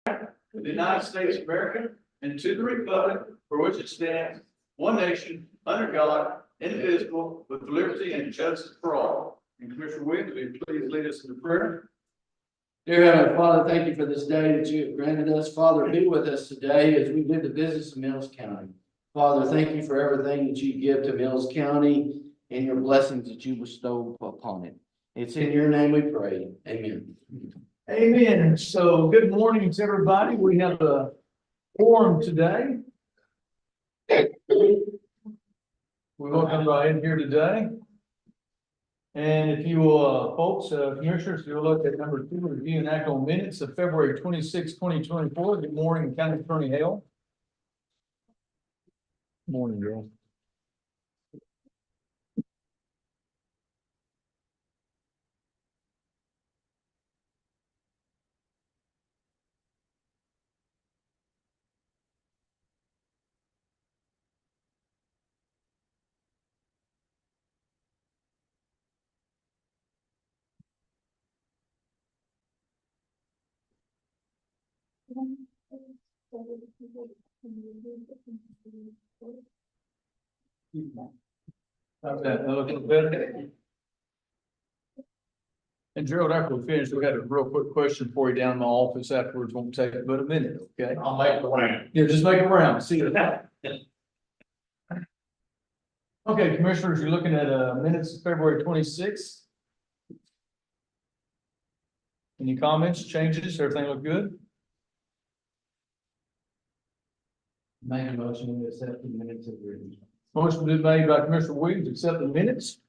of the United States of America and to the republic for which it stands, one nation, under God, indivisible, with liberty and justice for all. And Commissioner Williams, will you please lead us in prayer? Dear Heavenly Father, thank you for this day that you have granted us. Father, be with us today as we do the business of Mills County. Father, thank you for everything that you give to Mills County and your blessings that you bestow upon it. It's in your name we pray. Amen. Amen. So good morning to everybody. We have a forum today. We welcome everybody in here today. And if you will, folks, commissioners, you'll look at number 2, review and act on minutes of February 26, 2024. Good morning, County Attorney Hale. Morning, girl. How's that? That look a little better? And Gerald, after we finish, we got a real quick question for you down in my office afterwards. Won't take but a minute, okay? I'll make the round. Yeah, just make it round, see it out. Okay, commissioners, you're looking at minutes of February 26th. Any comments, changes, everything look good? Make a motion to accept the minutes of the meeting. Motion been made by Commissioner Williams, to accept the minutes.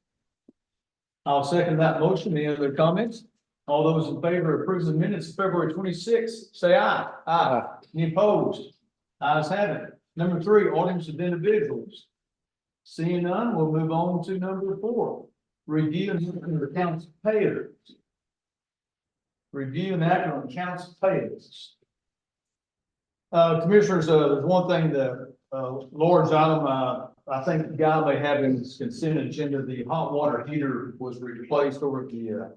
I'll second that motion. Any other comments? All those in favor of approving the minutes of February 26th, say aye. Aye. Any opposed? Ayes have it. Number 3, audience of individuals. Seeing none, we'll move on to number 4. Review and act on accounts payable. Review and act on accounts payable. Commissioners, there's one thing that, Lord's item, I think the guy may have in his consent agenda, the hot water heater was replaced over at the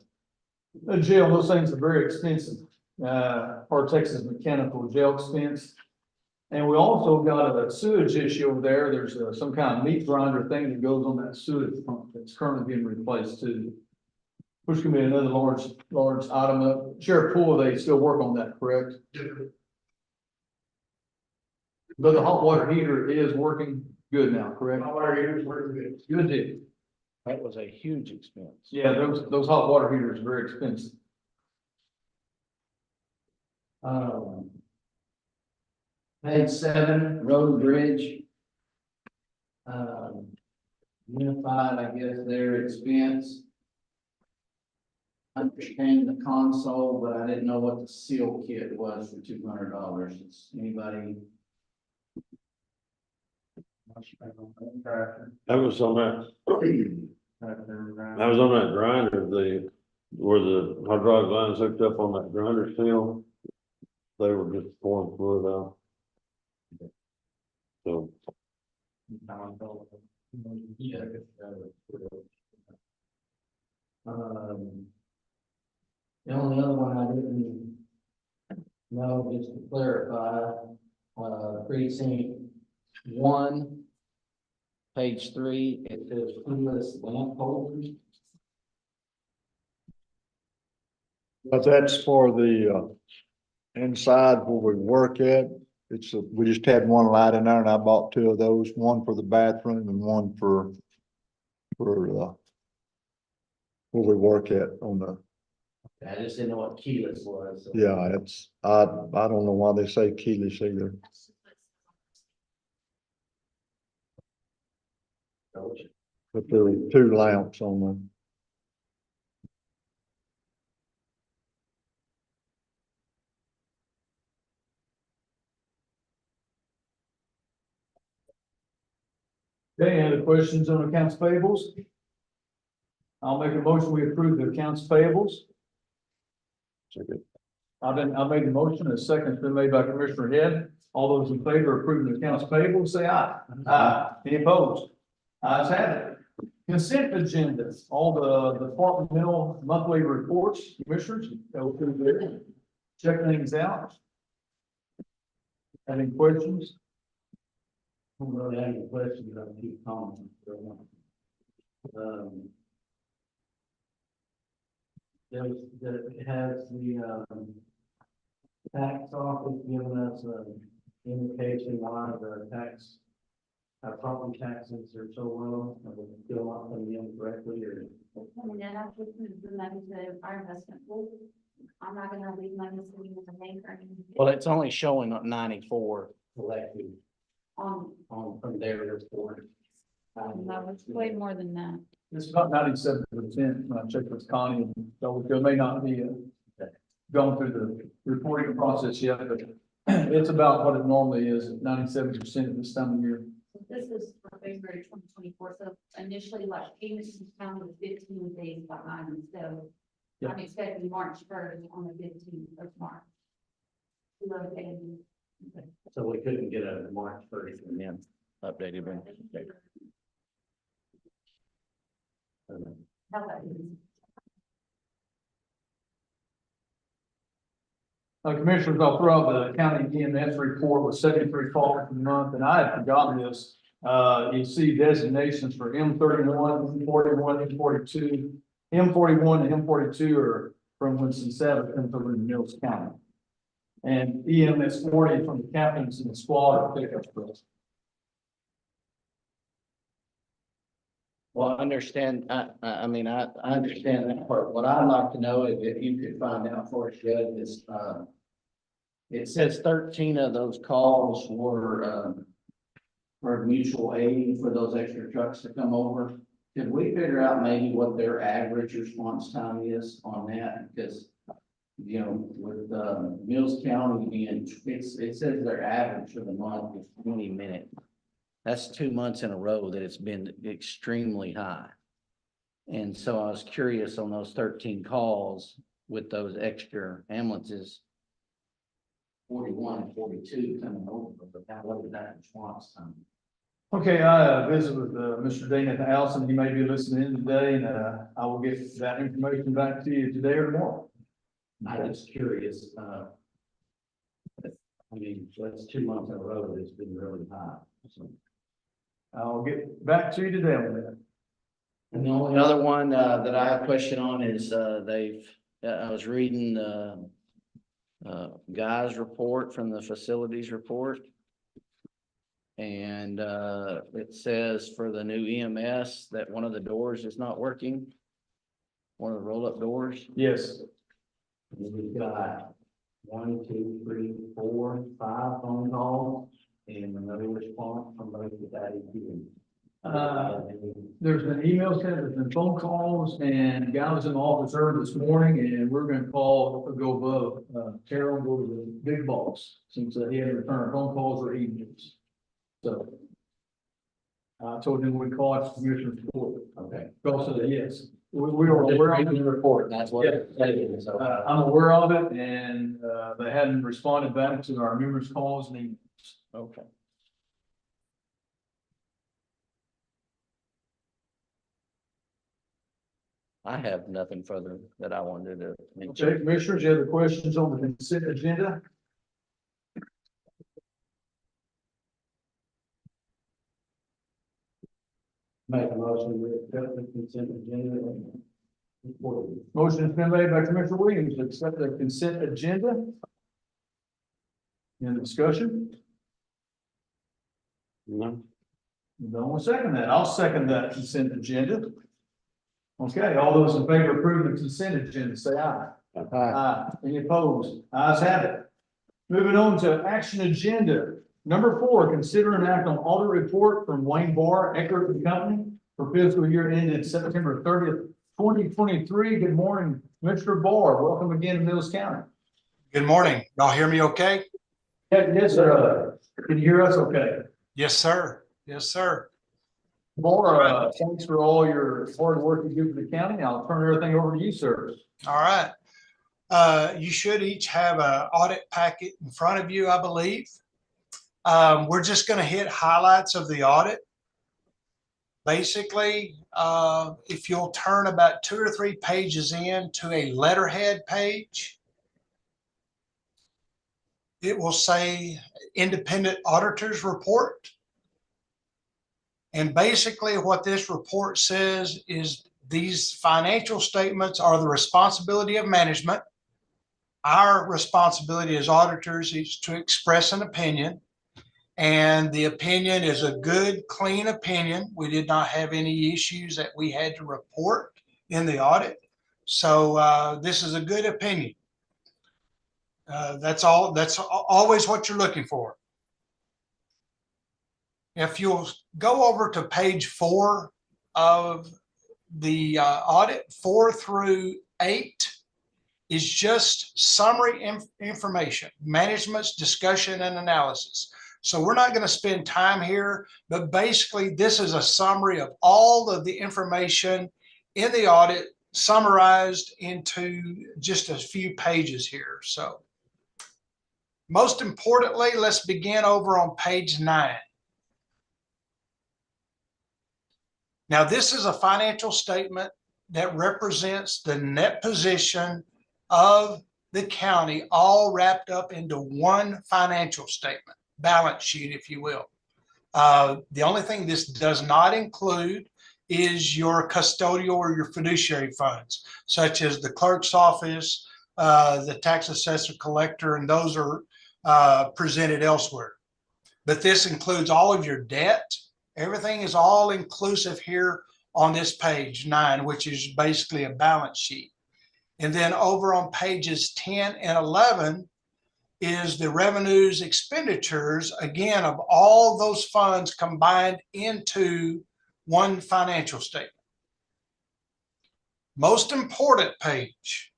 jail. Those things are very expensive, for Texas Mechanical jail expense. And we also got a sewage issue over there. There's some kind of meat grinder thing that goes on that sewage pump that's currently being replaced too. Which can be another large item. Sheriff Poole, they still work on that, correct? But the hot water heater is working good now, correct? Hot water heater is working good. Good deal. That was a huge expense. Yeah, those hot water heaters are very expensive. Page 7, road and bridge. Unified, I guess, their expense. Understand the console, but I didn't know what the seal kit was for $200. Does anybody? That was on that, that was on that grinder, where the hydraulic lines hooked up on that grinder seal. They were just pouring fluid out. So. Yeah. The only other one I didn't know, just to clarify, precinct 1, page 3, it says keyless lamp holders. But that's for the, inside where we work at. We just had one light in there and I bought 2 of those, one for the bathroom and one for where we work at on the, I just didn't know what keyless was. So. yeah, I don't know why they say keyless either. But there were 2 lamps on them. Okay, any other questions on accounts payables? I'll make a motion, we approve the accounts payables. I made the motion, a second's been made by Commissioner Head. All those in favor of approving the accounts payable, say aye. Aye. Any opposed? Ayes have it. Consent agenda, all the departmental monthly reports, commissioners, go through there, check things out. Any questions? I don't really have any questions, I'll keep commenting. Has the tax office given us an indication why the tax, our property taxes are so low, are they still not coming in correctly, or? And then I just moved the money to our investment pool. I'm not gonna leave money sitting in the bank or anything. Well, it's only showing up 94 collected On, from their report. no, it's way more than that. It's about 97%, when I checked with Connie, so it may not be gone through the reporting process yet, but it's about what it normally is, 97% at this time of year. This is for February 2024, so initially, like, payments counted was 15 days behind, so Yeah. I'm expecting March 1st on the 15th of March. Okay. So we couldn't get a March 1st and then updated one. How about you? Commissioners, I'll throw out the county EMS report with 73 calls for the month, and I had forgotten this. You see designations for M31, M41, M42. M41 and M42 are from Winston-Salem, comes over to Mills County. And EMS 40 from the captains and the squad are pickup trucks. Well, I understand, I mean, I understand that part. What I'd like to know is if you could find out for us, Judge, is, it says 13 of those calls were for mutual aid for those extra trucks to come over. Could we figure out maybe what their average response time is on that? Because, you know, with, Mills County being, it says their average for the month is 20 minutes. That's 2 months in a row that it's been extremely high. And so I was curious on those 13 calls with those extra ambulances, 41 and 42 coming over, but what is that response time? Okay, I visited with Mr. Dean at the house, and he may be listening in today, and I will get that information back to you today or tomorrow. I'm just curious, I mean, that's 2 months in a row that it's been really high. So. I'll get back to you today on that. And the only other one that I have a question on is I was reading Guy's report from the facilities report. And it says for the new EMS that one of the doors is not working. One of the roll-up doors. Yes. And we've got 1, 2, 3, 4, 5 phone calls and another response from both of that. There's been emails sent, there's been phone calls, and guy was in the office early this morning, and we're gonna go above, Carol, go to the big boss, since he hadn't returned phone calls or emails. So I told him we'd call it Commissioner's report. Okay. Also, yes, we are aware of the it. report, and that's what it's saying, so. I'm aware of it, and, they hadn't responded back to our numerous calls and emails. Okay. I have nothing further that I wanted to mention. Okay, Commissioners, you have the questions on the consent agenda? Make a motion to accept the consent agenda. Motion has been made by Commissioner Williams to accept the consent agenda. Any discussion? No. You don't want to second that. I'll second that consent agenda. Okay, all those in favor of approving the consent agenda, say aye. Aye. Any opposed? Ayes have it. Moving on to action agenda. Number 4, consider an act on audit report from Wayne Barr, Eckert and Company for fiscal year ended September 30th, 2023. Good morning, Mr. Barr. Welcome again to Mills County. Good morning. Y'all hear me okay? Yes, sir. Can you hear us okay? Yes, sir. Yes, sir. Barr, thanks for all your hard work you do for the county. I'll turn everything over to you, sir. All right. You should each have an audit packet in front of you, I believe. We're just going to hit highlights of the audit. Basically, if you'll turn about 2 or 3 pages in to a letterhead page, it will say independent auditor's report. And basically what this report says is these financial statements are the responsibility of management. Our responsibility as auditors is to express an opinion. And the opinion is a good, clean opinion. We did not have any issues that we had to report in the audit. So this is a good opinion. That's always what you're looking for. If you'll go over to page 4 of the audit, 4 through 8 is just summary information, management's discussion and analysis. So we're not going to spend time here, but basically this is a summary of all of the information in the audit summarized into just a few pages here. So most importantly, let's begin over on page 9. Now, this is a financial statement that represents the net position of the county, all wrapped up into one financial statement, balance sheet, if you will. The only thing this does not include is your custodial or your fiduciary funds, such as the clerk's office, the tax assessor collector, and those are presented elsewhere. But this includes all of your debt. Everything is all inclusive here on this page 9, which is basically a balance sheet. And then over on pages 10 and 11 is the revenues, expenditures, again, of all those funds combined into one financial statement. Most important page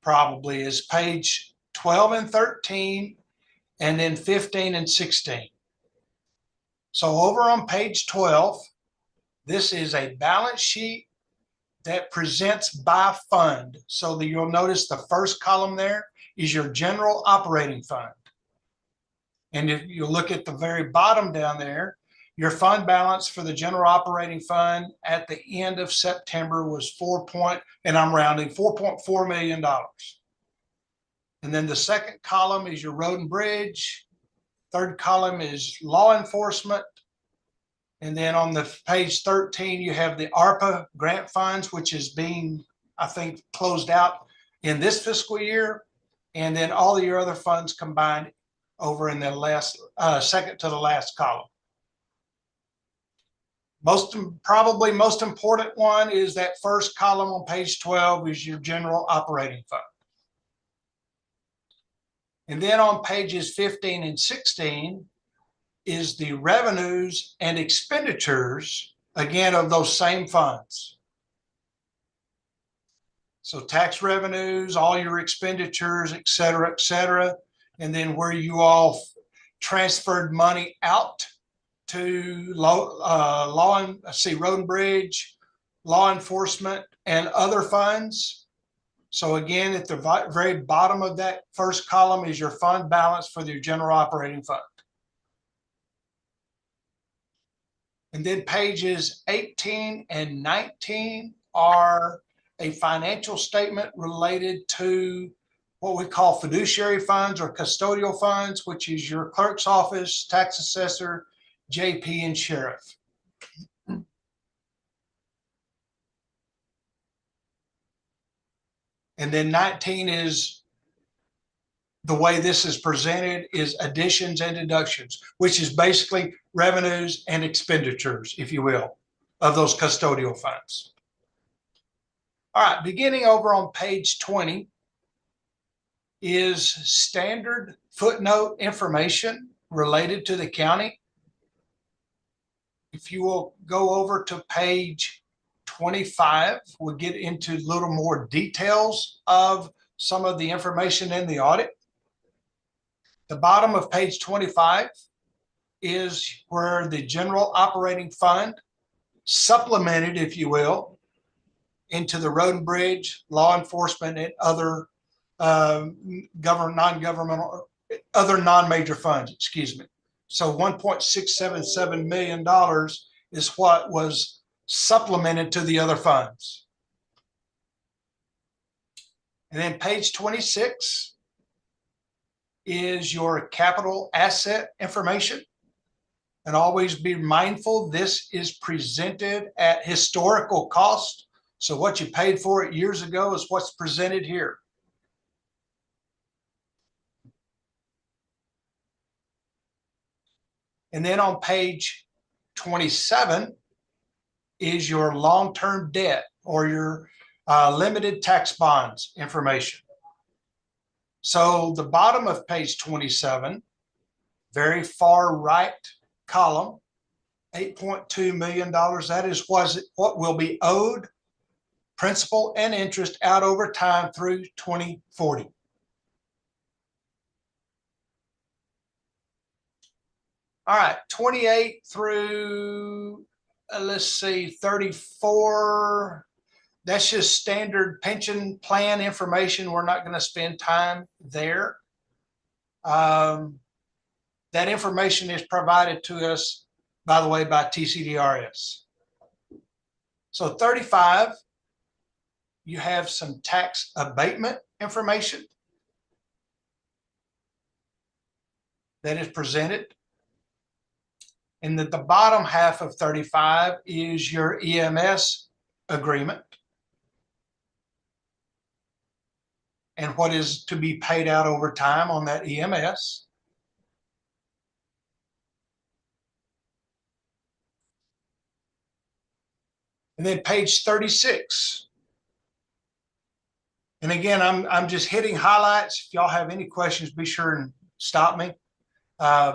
probably is page 12 and 13, and then 15 and 16. So over on page 12, this is a balance sheet that presents by fund. So that you'll notice the first column there is your general operating fund. And if you look at the very bottom down there, your fund balance for the general operating fund at the end of September was $4.4 million. And then the second column is your road and bridge. Third column is law enforcement. And then on the page 13, you have the ARPA grant funds, which is being, I think, closed out in this fiscal year. And then all of your other funds combined over in the last, second to the last column. Probably most important one is that first column on page 12 is your general operating fund. And then on pages 15 and 16 is the revenues and expenditures, again, of those same funds. So tax revenues, all your expenditures, et cetera, and then where you all transferred money out to road and bridge, law enforcement, and other funds. So again, at the very bottom of that first column is your fund balance for your general operating fund. And then pages 18 and 19 are a financial statement related to what we call fiduciary funds or custodial funds, which is your clerk's office, tax assessor, JP, and sheriff. And then 19 is the way this is presented is additions and deductions, which is basically revenues and expenditures, if you will, of those custodial funds. All right, beginning over on page 20 is standard footnote information related to the county. If you will go over to page 25, we'll get into a little more details of some of the information in the audit. The bottom of page 25 is where the general operating fund supplemented, if you will, into the road and bridge, law enforcement, and other non-governmental, other non-major funds, excuse me. So $1.677 million is what was supplemented to the other funds. And then page 26 is your capital asset information. And always be mindful, this is presented at historical cost. So what you paid for it years ago is what's presented here. And then on page 27 is your long-term debt or your limited tax bonds information. So the bottom of page 27, very far right column, $8.2 million. That is what will be owed principal and interest out over time through 2040. All right, 28 through, let's see, 34. That's just standard pension plan information. We're not going to spend time there. That information is provided to us, by the way, by TCDRS. So 35, you have some tax abatement information that is presented. And at the bottom half of 35 is your EMS agreement and what is to be paid out over time on that EMS. And then page 36. And again, I'm just hitting highlights. If y'all have any questions, be sure and stop me.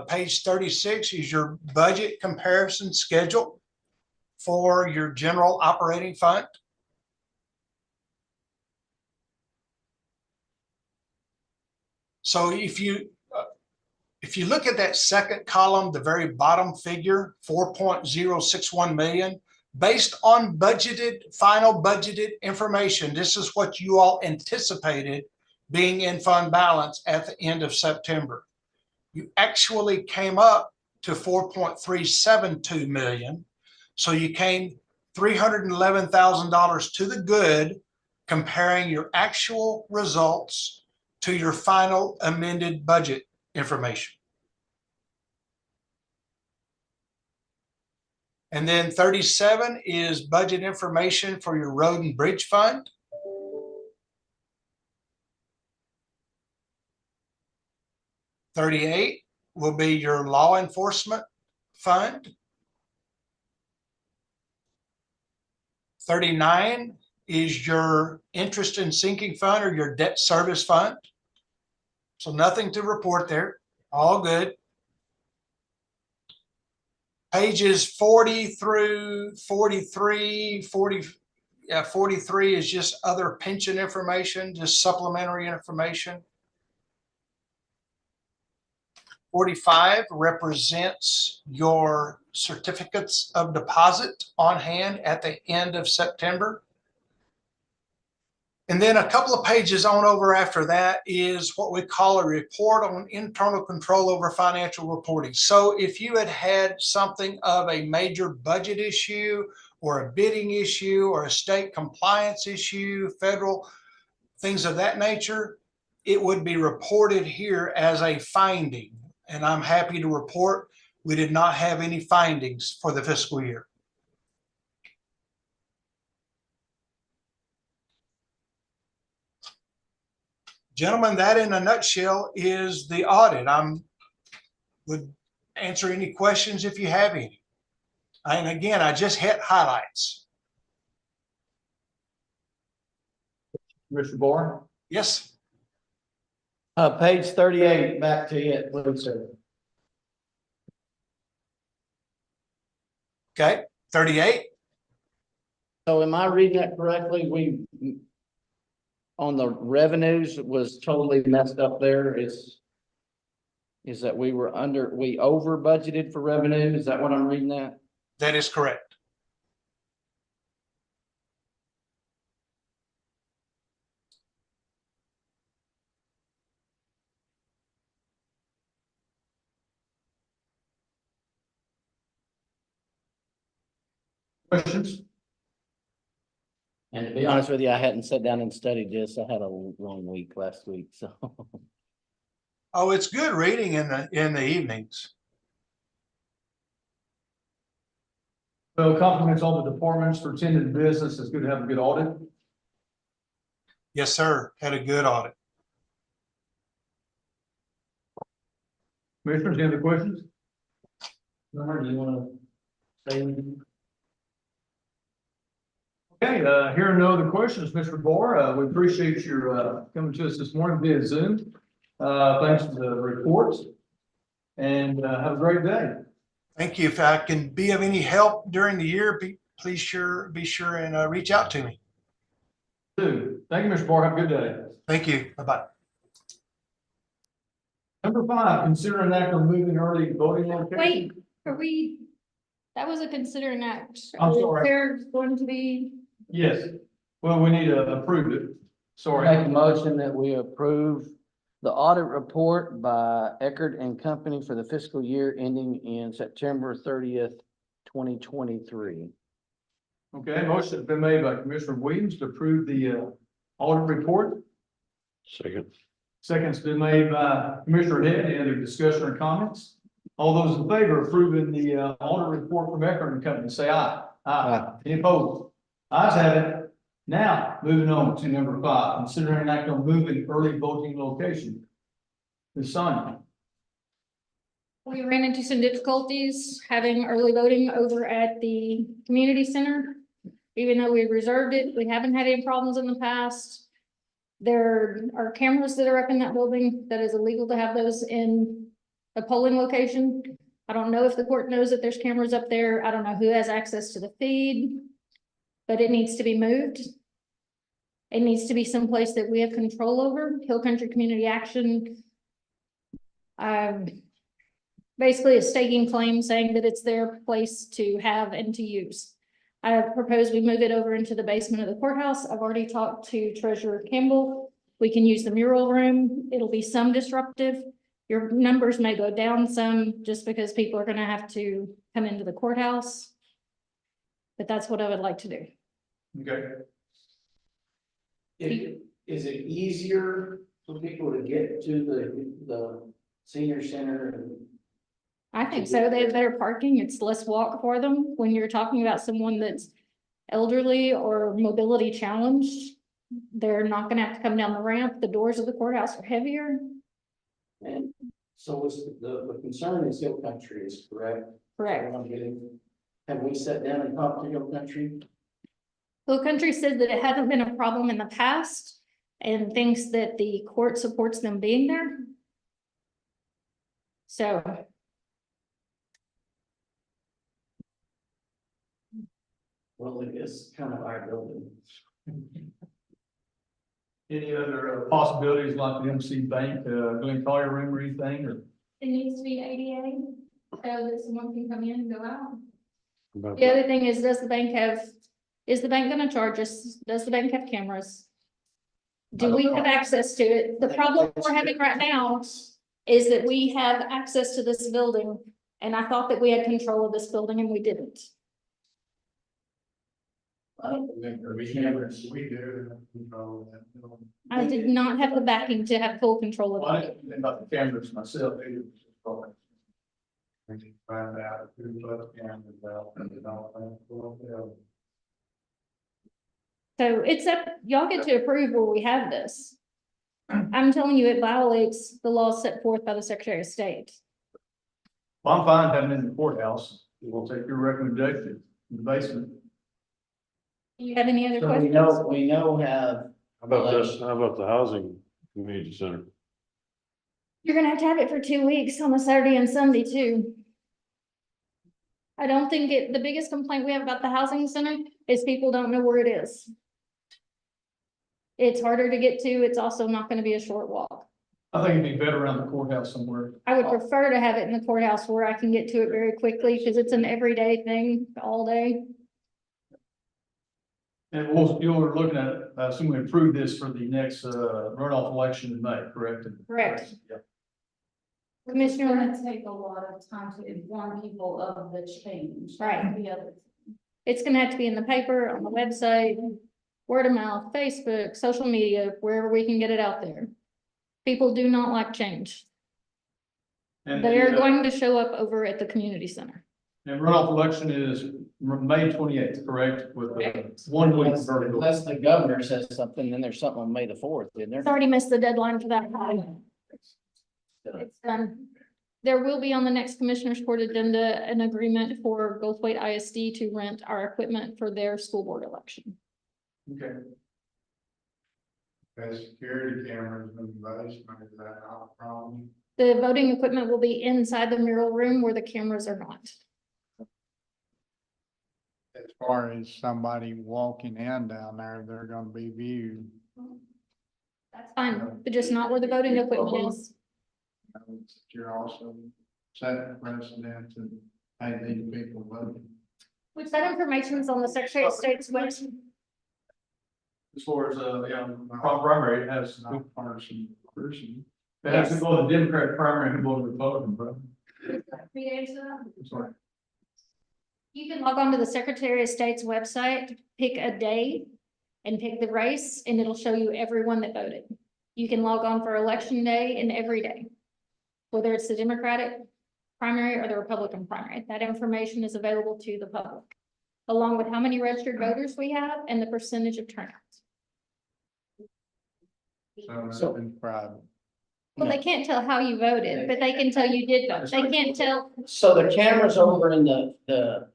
Page 36 is your budget comparison schedule for your general operating fund. So if you look at that second column, the very bottom figure, 4.061 million, based on final budgeted information, this is what you all anticipated being in fund balance at the end of September. You actually came up to 4.372 million. So you came $311,000 to the good, comparing your actual results to your final amended budget information. And then 37 is budget information for your road and bridge fund. $38 will be your law enforcement fund. $39 is your interest in sinking fund or your debt service fund. So nothing to report there, all good. Pages 40 through 43, 43 is just other pension information, just supplementary information. 45 represents your certificates of deposit on hand at the end of September. And then a couple of pages on over after that is what we call a report on internal control over financial reporting. So if you had something of a major budget issue or a bidding issue or a state compliance issue, federal things of that nature, it would be reported here as a finding. And I'm happy to report we did not have any findings for the fiscal year. Gentlemen, that in a nutshell is the audit. Would answer any questions if you have any. And again, I just hit highlights. Mr. Bourne? Yes. Page 38, back to you, please, sir. Okay, 38. So am I reading that correctly? We, on the revenues, it was totally messed up there. Is that we over budgeted for revenue? Is that what I'm reading that? That is correct. Questions? And to be honest with you, I hadn't sat down and studied this. I had a long week last week, so. Oh, it's good reading in the evenings. So compliments all the departments for attending the business. It's good to have a good audit. Yes, sir. Had a good audit. Commissioners, any other questions? Number, do you wanna say anything? Okay, hearing no other questions, Mr. Barr, we appreciate your, coming to us this morning via Zoom. Thanks for the report and, have a great day. Thank you. If I can be of any help during the year, please be sure and reach out to me. Thank you, Mr. Barr. Have a good day. Thank you. Bye-bye. Number 5, consider an act on moving early voting location. Wait, are we, that was a considering act. I'm sorry. There's going to be, Yes. Well, we need to approve it. Make Sorry. a motion that we approve the audit report by Eckert and Company for the fiscal year ending in September 30th, 2023. Okay, motion has been made by Commissioner Williams to approve the audit report. Second. Second's been made by Commissioner Head. Any other discussion or comments? All those in favor of approving the audit report from Eckert and Company, say aye. Aye. Any opposed? Ayes have it. Now, moving on to number 5, considering an act on moving early voting location. Ms. Sonia. we ran into some difficulties having early voting over at the community center. Even though we reserved it, we haven't had any problems in the past. There are cameras that are up in that building that is illegal to have those in a polling location. I don't know if the court knows that there's cameras up there. I don't know who has access to the feed, but it needs to be moved. It needs to be someplace that we have control over. Hill Country Community Action. Basically a staking claim saying that it's their place to have and to use. I have proposed we move it over into the basement of the courthouse. I've already talked to Treasurer Campbell. We can use the mural room. It'll be some disruptive. Your numbers may go down some just because people are gonna have to come into the courthouse. But that's what I would like to do. Okay. Is it easier for people to get to the senior center and I think so. They have better parking. It's less walk for them. When you're talking about someone that's elderly or mobility challenged, they're not gonna have to come down the ramp. The doors of the courthouse are heavier. And so is the concern is Hill Country is correct? Correct. Have we sat down and talked to Hill Country? Hill Country said that it hasn't been a problem in the past and thinks that the court supports them being there. So. Well, it is kind of our building. Any other possibilities like the MC Bank, Glen Collier room or anything, or? It needs to be ADA, so that someone can come in and go out. About The other thing is, is the bank gonna charge us? Does the bank have cameras? Do we have access to it? The problem we're having right now is that we have access to this building, and I thought that we had control of this building and we didn't. I don't remember. We do. I did not have the backing to have full control of Well, I it. didn't think about the cameras myself either. Find out who put the cameras out and all that. So it's up, y'all get to approve where we have this. I'm telling you, it violates the laws set forth by the Secretary of State. Well, I'm fine having it in the courthouse. We'll take your recommendation in the basement. Do you have any other So questions? we know have. How about this, how about the housing community center? You're gonna have to have it for 2 weeks on a Saturday and Sunday too. I don't think the biggest complaint we have about the housing center is people don't know where it is. It's harder to get to. It's also not gonna be a short walk. I think it'd be better around the courthouse somewhere. I would prefer to have it in the courthouse where I can get to it very quickly because it's an everyday thing all day. And you're looking at, assuming we approve this for the next, runoff election in May, correct? Correct. Yeah. It's Commissioner, gonna take a lot of time to inform people of the change. Right. The other. it's gonna have to be in the paper, on the website, word of mouth, Facebook, social media, wherever we can get it out there. People do not like change. And They are the, going to show up over at the community center. and runoff election is May 28th, correct? With 1 week vertical. Unless the governor says something, then there's something on May the 4th, isn't there? It's already missed the deadline for that. It's done. There will be on the next commissioners court agenda, an agreement for Goldthwaite ISD to rent our equipment for their school board election. Okay. Has security cameras in the basement, is that not a problem? The voting equipment will be inside the mural room where the cameras are not. As far as somebody walking in down there, they're gonna be viewed. That's fine, but just not where the voting equipment is. You're also setting precedent to, hey, these people voting. Which that information is on the Secretary of State's website. As far as, primary, it has, Not person to person. it has to go to the Democrat primary and go to the Republican, bro. Sorry. You can log on to the Secretary of State's website, pick a day and pick the race, and it'll show you everyone that voted. You can log on for election day and every day, whether it's the Democratic primary or the Republican primary. That information is available to the public, along with how many registered voters we have and the percentage of turnout. So in private. Well, they can't tell how you voted, but they can tell you did vote. They can't tell. So the cameras over in the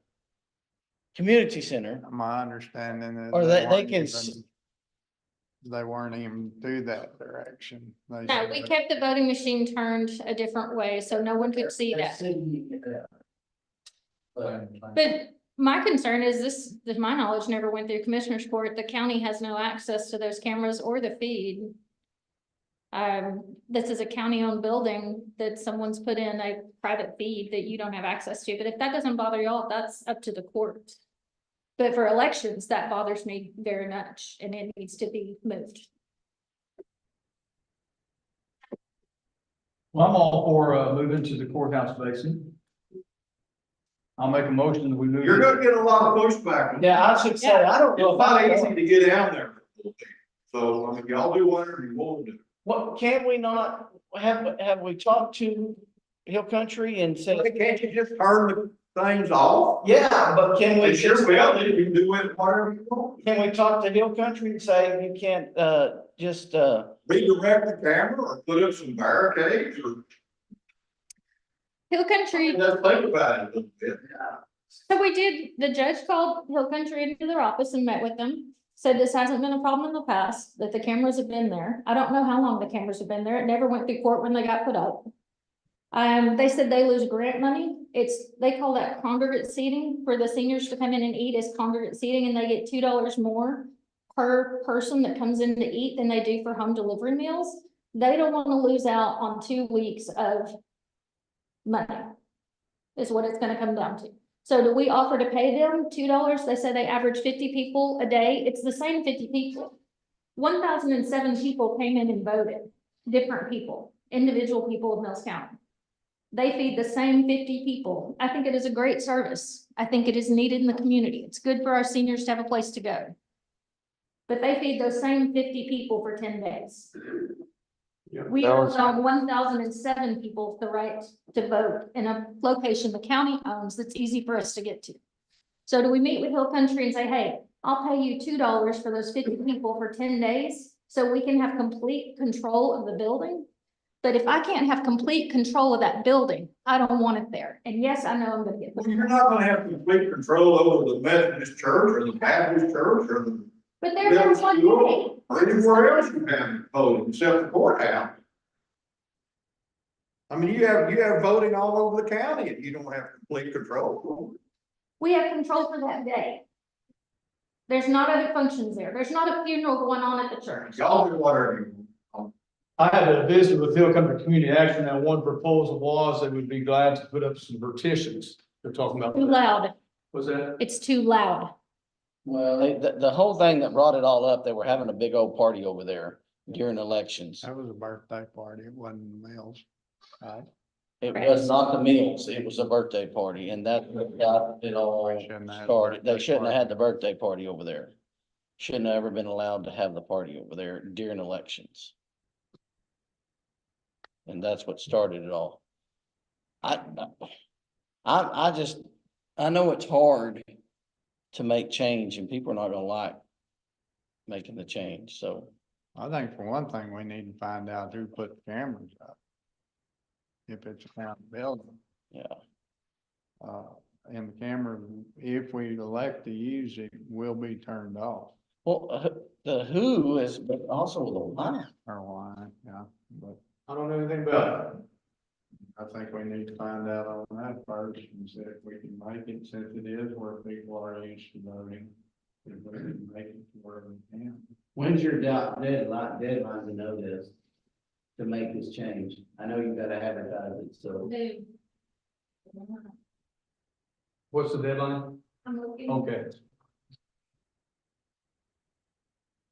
community center, My understanding is. Or they weren't can even- They weren't even through that direction. They No, we said- kept the voting machine turned a different way, so no one could see that. But my concern is this, to my knowledge, never went through commissioner's court. The county has no access to those cameras or the feed. This is a county-owned building that someone's put in a private feed that you don't have access to, but if that doesn't bother y'all, that's up to the court. But for elections, that bothers me very much, and it needs to be moved. Well, I'm all for, moving to the courthouse basin. I'll make a motion that we move. You're gonna get a lot of pushback. Yeah, I should say, I don't know. It's not easy to get down there. So, I mean, y'all do whatever you want to do. What, can we not, have we talked to Hill Country and said? Can't you just turn the things off? Yeah, but can we It's your just, building, you can do it whatever you want. can we talk to Hill Country and say you can't, just, Redirect the camera or put up some barricades or Hill Country, just think about it a little bit. so we did, the judge called Hill Country into their office and met with them. Said this hasn't been a problem in the past, that the cameras have been there. I don't know how long the cameras have been there. It never went through court when they got put up. They said they lose grant money. They call that congregate seating for the seniors to come in and eat is congregate seating, and they get $2 more per person that comes in to eat than they do for home delivery meals. They don't want to lose out on 2 weeks of money, is what it's gonna come down to. So do we offer to pay them $2? They say they average 50 people a day. It's the same 50 people. 1,007 people came in and voted, different people, individual people of Mills County. They feed the same 50 people. I think it is a great service. I think it is needed in the community. It's good for our seniors to have a place to go. But they feed those same 50 people for 10 days. We That was- allow 1,007 people the right to vote in a location the county owns that's easy for us to get to. So do we meet with Hill Country and say, hey, I'll pay you $2 for those 50 people for 10 days so we can have complete control of the building? But if I can't have complete control of that building, I don't want it there. And yes, I know I'm gonna get. Well, you're not gonna have complete control over the Methodist church or the Baptist church or the But they're there one day. or anywhere else you have voting except the courthouse. I mean, you have voting all over the county and you don't have complete control. We have control for that day. There's not other functions there. There's not a funeral going on at the church. Y'all do whatever you want. I had a visit with Hill Country Community Action, and one proposal was they would be glad to put up some partitions. They're talking about. Too loud. Was that? It's too loud. well, the whole thing that brought it all up, they were having a big old party over there during elections. That was a birthday party. It wasn't Mills. Right? It was not the meals, it was a birthday party, and that got it all We shouldn't have had a started. They birthday shouldn't have party. had the birthday party over there. Shouldn't have ever been allowed to have the party over there during elections. And that's what started it all. I just, I know it's hard to make change and people are not gonna like making the change, so. I think for one thing, we need to find out who put the cameras up. If it's a county building. Yeah. And the camera, if we elect to use it, will be turned off Well, the who is, but also the why. or why, yeah, but I don't know anything about it. I think we need to find out on that first and see if we can make it, since it is where people are used to voting. If we can make it to where we can. When's your deadline to know this? To make this change? I know you gotta advertise it, so. What's the deadline? I'm looking. Okay.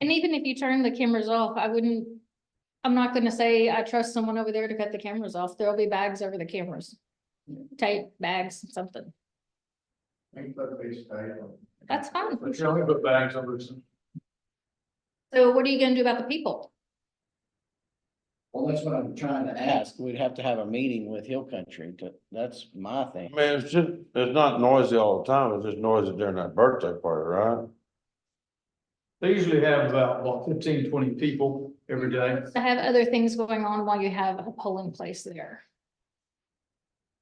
And even if you turn the cameras off, I'm not gonna say I trust someone over there to cut the cameras off. There'll be bags over the cameras. Tape, bags, something. I think that'd be stable. That's fine. But you only put bags over some. So what are you gonna do about the people? Well, that's what I'm trying to ask. We'd have to have a meeting with Hill Country that's my I thing. mean, it's not noisy all the time, it's just noisy during that birthday party, right? They usually have about 15, 20 people every day. To have other things going on while you have a polling place there.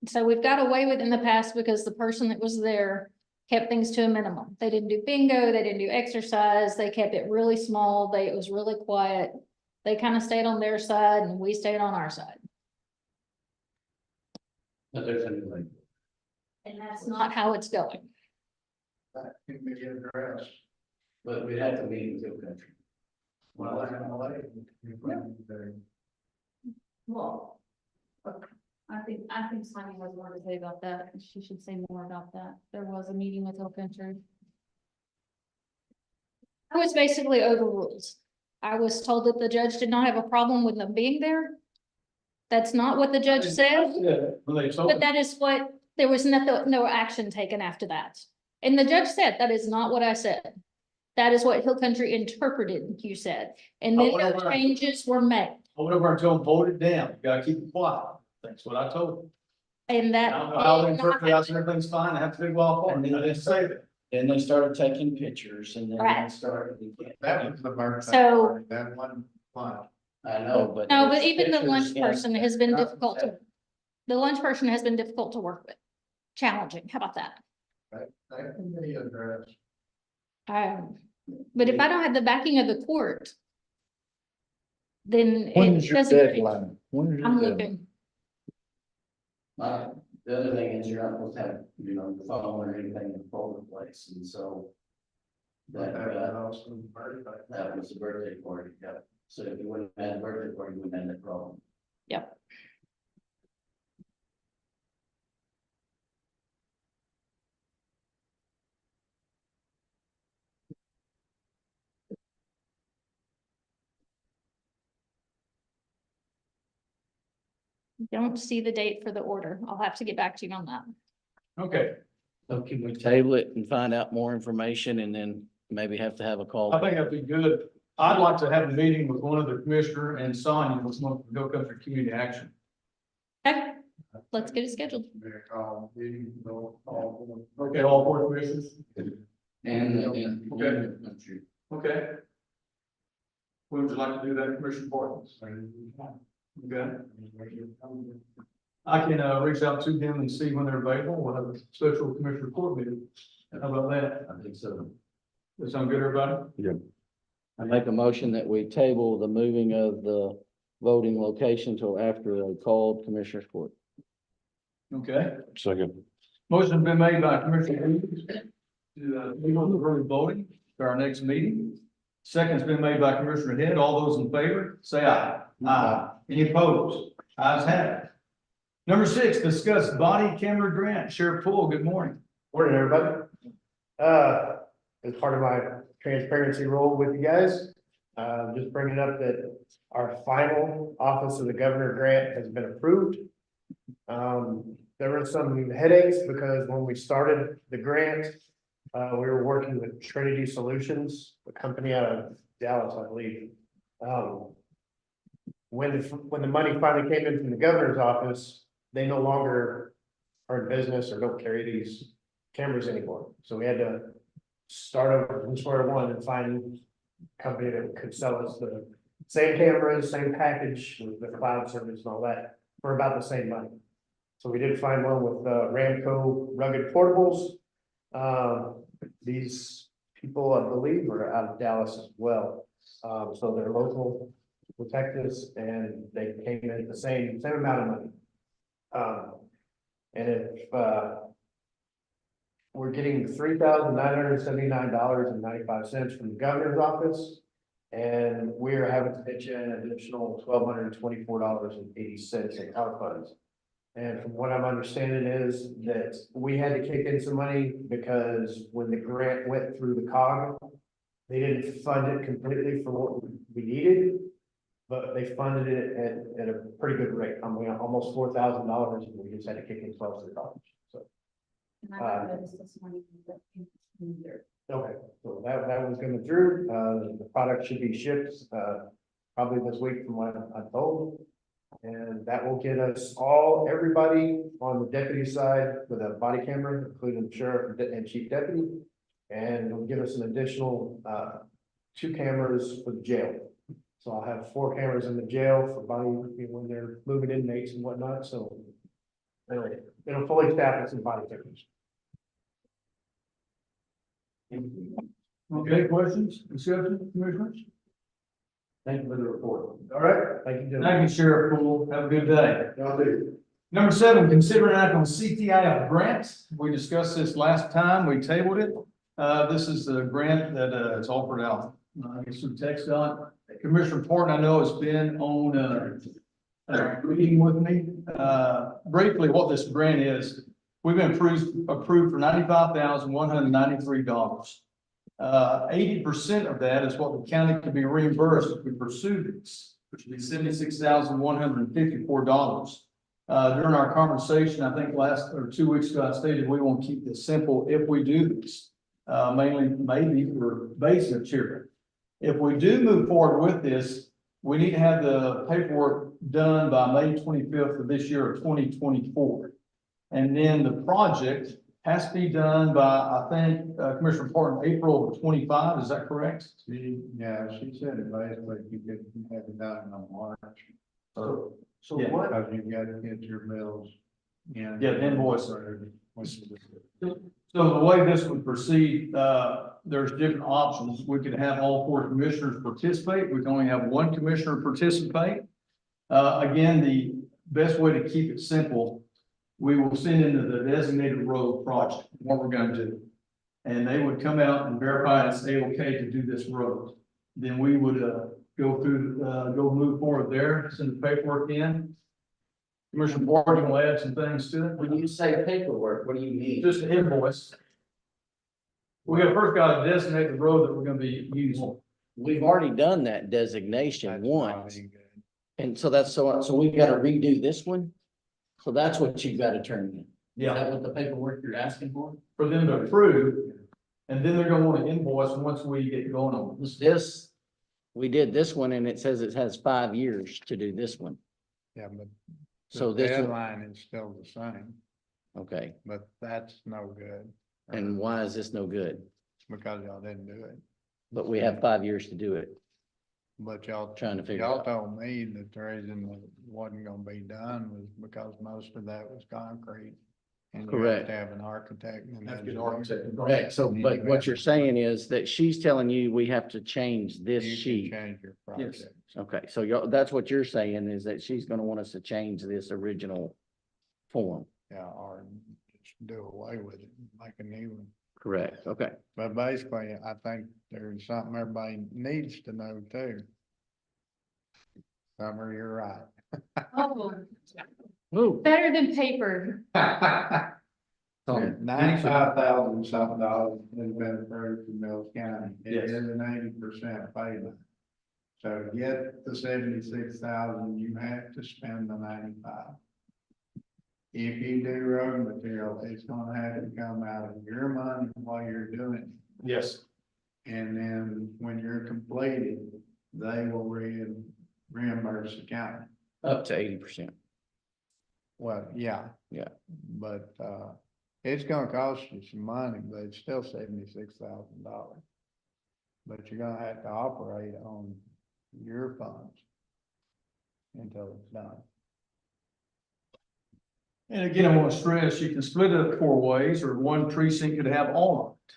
So we've got away with in the past because the person that was there kept things to a minimum. They didn't do bingo, they didn't do exercise, they kept it really small, it was really quiet. They kind of stayed on their side and we stayed on our side. But there's anything. And that's not how it's going. That can be addressed. But we'd have to meet with Hill Country. Well, I can relate. Well, I think Sonia has more to say about that. She should say more about that. There was a meeting with Hill Country. I was basically overruled. I was told that the judge did not have a problem with them being there. That's not what the judge said, but that is what, there was no action taken after that. And the judge said, that is not what I said. That is what Hill Country interpreted, you said, and then no changes were made. I went over and told them, vote it down, you gotta keep it quiet, that's what I told them. And that. I'll interpret, I said, everything's fine, I have to be well, and then I didn't say that. Then they started taking pictures and then they Right. started. That was the birthday So- party, that one fun. I know, but. No, but there's even the pictures lunch in- person has been difficult the lunch person has been difficult to work with. Challenging, how about that? That can be addressed. But if I don't have the backing of the court, then When it is your doesn't. deadline? When is your I'm deadline? looking. The other thing is you're not supposed to have, the phone or anything in the polling place, and so. That, that was the birthday party, yeah. So if you wouldn't have had a birthday party, you wouldn't have that problem. Yep. Don't see the date for the order. I'll have to get back to you on that. Okay, So can we table it and find out more information and then maybe have to have a call? I think that'd be good. I'd like to have a meeting with one of the commissioner and Sonia with one from Hill Country Community Action. Okay, let's get it scheduled. Okay, all four commissioners? And. Okay. Okay. When would you like to do that, Commissioner Barton? Okay. I can reach out to them and see when they're available. We'll have a special commissioner court meeting. How about that? I think so. That sound good, everybody? I make a motion that we table the moving of the voting location till after a called commissioner's court. Okay. Second. Motion's been made by Commissioner Reeves to move on the early voting to our next meeting. Second's been made by Commissioner Head. All those in favor, say aye. Aye. Any opposed? Ayes have it. Number 6, discuss body camera grant. Sheriff Poole, good morning. Morning, everybody. As part of my transparency role with you guys, just bringing up that our final Office of the Governor grant has been approved. There were some headaches because when we started the grant, we were working with Trinity Solutions, a company out of Dallas, I believe. When the money finally came in from the governor's office, they no longer are in business or don't carry these cameras anymore. So we had to start over from square one and find a company that could sell us the same cameras, same package with the cloud service and all that for about the same money. So we did find one with Ramco rugged portables. These people, I believe, are out of Dallas as well. So they're local detectives and they came in at the same amount of money. And if we're getting $3,979.95 from the governor's office. And we're having to pitch in an additional $1,224.80 in our funds. And from what I'm understanding is that we had to kick in some money because when the grant went through the COG, they didn't fund it completely for what we needed, but they funded it at a pretty good rate. I mean, almost $4,000, and we just had to kick in $1,200. So. And I noticed this morning that in here. Okay, so that was coming through. The product should be shipped probably this week from what I'm told. And that will get us everybody on the deputy side with a body camera, including the sheriff and chief deputy. And it'll give us an additional 2 cameras for the jail. So I'll have 4 cameras in the jail for body when they're moving inmates and whatnot. So it'll fully staff us in body cameras. Okay, questions, discussion, commissioners? Thank you for the report. All right, Thank you. thank you, Sheriff Poole. Have a good day. Y'all do. Number 7, consider an act on CTIF grants. We discussed this last time. We tabled it. This is the grant that is offered out, I guess through TxDOT. Commissioner Porton, I know, has been on a meeting with me. Briefly, what this grant is, we've been approved for $95,193. 80% of that is what the county can be reimbursed if we pursue this, which would be $76,154. During our conversation, I think 2 weeks ago, I stated we want to keep this simple if we do this, mainly maybe for basic material. If we do move forward with this, we need to have the paperwork done by May 25th of this year of 2024. And then the project has to be done by, I think, Commissioner Porton, April of 25, is that correct? She said it basically, you could have it done in March. So Yeah. what? Because you gotta get your bills in. Yeah, the invoice. So the way this would proceed, there's different options. We could have all 4 commissioners participate. We can only have 1 commissioner participate. Again, the best way to keep it simple, we will send into the designated road project, what we're gonna do. And they would come out and verify and say, okay, to do this road. Then we would, go move forward there, send the paperwork in. Commissioner Porter, will add some things to it. When you say paperwork, what do you mean? Just an invoice. We first got to designate the road that we're gonna be using. We've already done that designation once. And so so we gotta redo this one? So that's what you've got to turn in. Is that what the paperwork you're asking for? For them to approve, and then they're gonna want to invoice once we get going on this. We did this one and it says it has 5 years to do this one. Yeah, but So the this one, deadline is still the same, okay. but that's no good. And why is this no good? Because y'all didn't do it, But we have 5 years to do it. but y'all Trying to figure it y'all out. told me that the reason it wasn't gonna be done was because most of that was concrete. And you have Correct. to have an architect. and Have to get an engineer. architect. Correct. So, but what you're saying is that she's telling you we have to change this You can sheet. change your Yes. project. Okay, so that's what you're saying is that she's gonna want us to change this original form. Yeah, or just do away with it, make a new one. Correct, okay. But basically, I think there's something everybody needs to know too. Summer, you're right. Oh, Ooh. better than paper. $95,000 something dollars has been approved for Mills County. It Yes. is an 80% payment. So to get the 76,000, you have to spend the 95. If you do road material, it's gonna have to come out of your money while you're doing it. Yes. And then when you're completed, they will reimburse the county. Up to 80%. Well, yeah. But, it's gonna cost you some money, but it's still $76,000. But you're gonna have to operate on your funds until it's done. And again, I want to stress, you can split it up 4 ways, or one precinct could have all of it.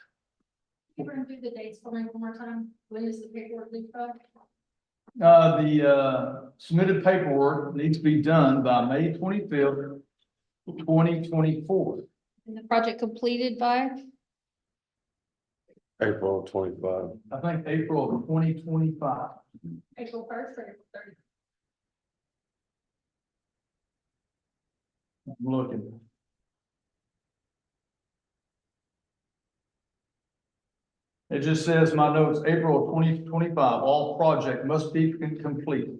Can you run through the dates for me one more time? When is the paperwork leave by? The submitted paperwork needs to be done by May 25th, 2024. And the project completed by? April 25. I think April of 2025. April 1st or April 30th? I'm looking. It just says, my notes, April of 2025, all project must be completed.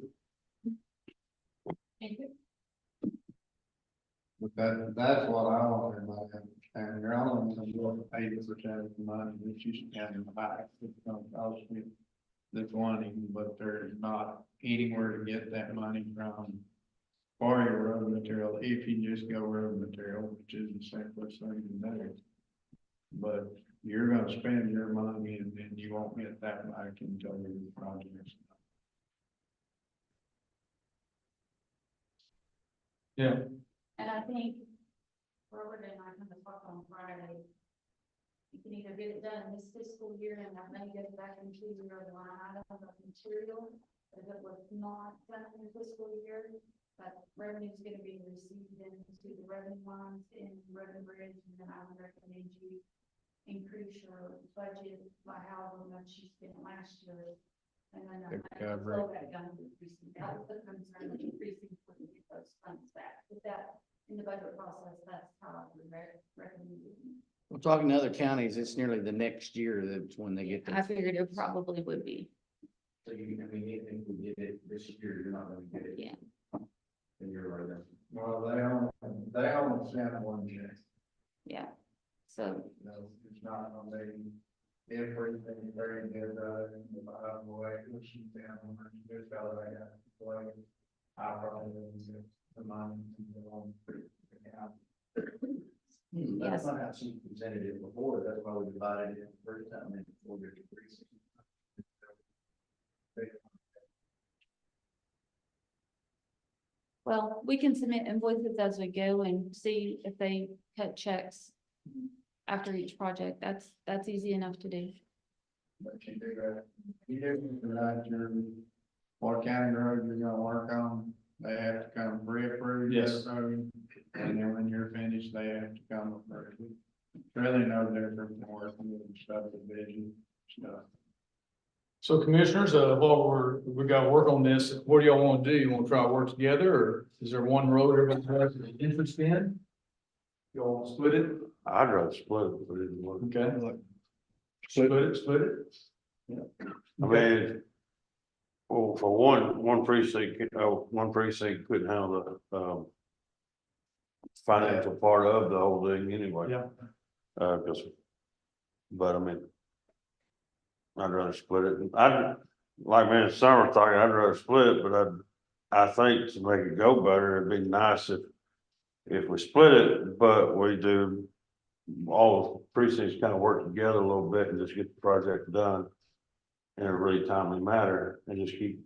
Thank you. But that's what I want everybody to understand. You're only gonna go 80% of the money that you spend in the back. It's gonna cost you the 20, but there's not anywhere to get that money from for your road material, if you just go road material, which is the simplest thing to do. But you're gonna spend your money and then you won't get that back until your project's done. Yeah. And I think Robert and I kind of talked on Friday. You can either get it done this fiscal year and that money goes back into your line item of material. If it was not done in the fiscal year, but revenue is going to be received into the revenue lines in road and bridge, and then I would recommend you increase your budget by however much you spent last year. And then slow that down to increasing. That was the concern of increasing for the get those funds back. With that in the budget process, that's how I would recommend it. We're talking to other counties, it's nearly the next year that's when they get. I figured it probably would be. So you, I mean, even if we did it this year, you're not gonna get it. Yeah. And you're right there. Well, they only sent one check. Yeah. So You know, it's not gonna be everything very good, by the way, which you can, just how they got to play. I probably wouldn't get the money to go on. That's not how she presented it before, that's why we divided it the first time into 4 different precincts. well, we can submit invoices as we go and see if they cut checks after each project. That's easy enough to do. But you do that, you do provide your, what county road you're gonna work on, they have to come pre-approve Yes. that road. And then when you're finished, they have to come approve it. It's really no different than working with subdivision stuff. So commissioners, while we got to work on this, what do y'all want to do? You want to try to work together, or is there one road everybody has an interest in? Y'all want to split it? I'd rather split it, but it didn't work. Okay. Split it. Yeah. I mean, well, for one precinct couldn't handle the, financial part of the whole thing anyway. Yeah. But I mean, I'd rather split it. Like me and Summer talking, I'd rather split it, but I think to make it go better, it'd be nice if we split it, but we do all the precincts kind of work together a little bit and just get the project done in a really timely manner and just keep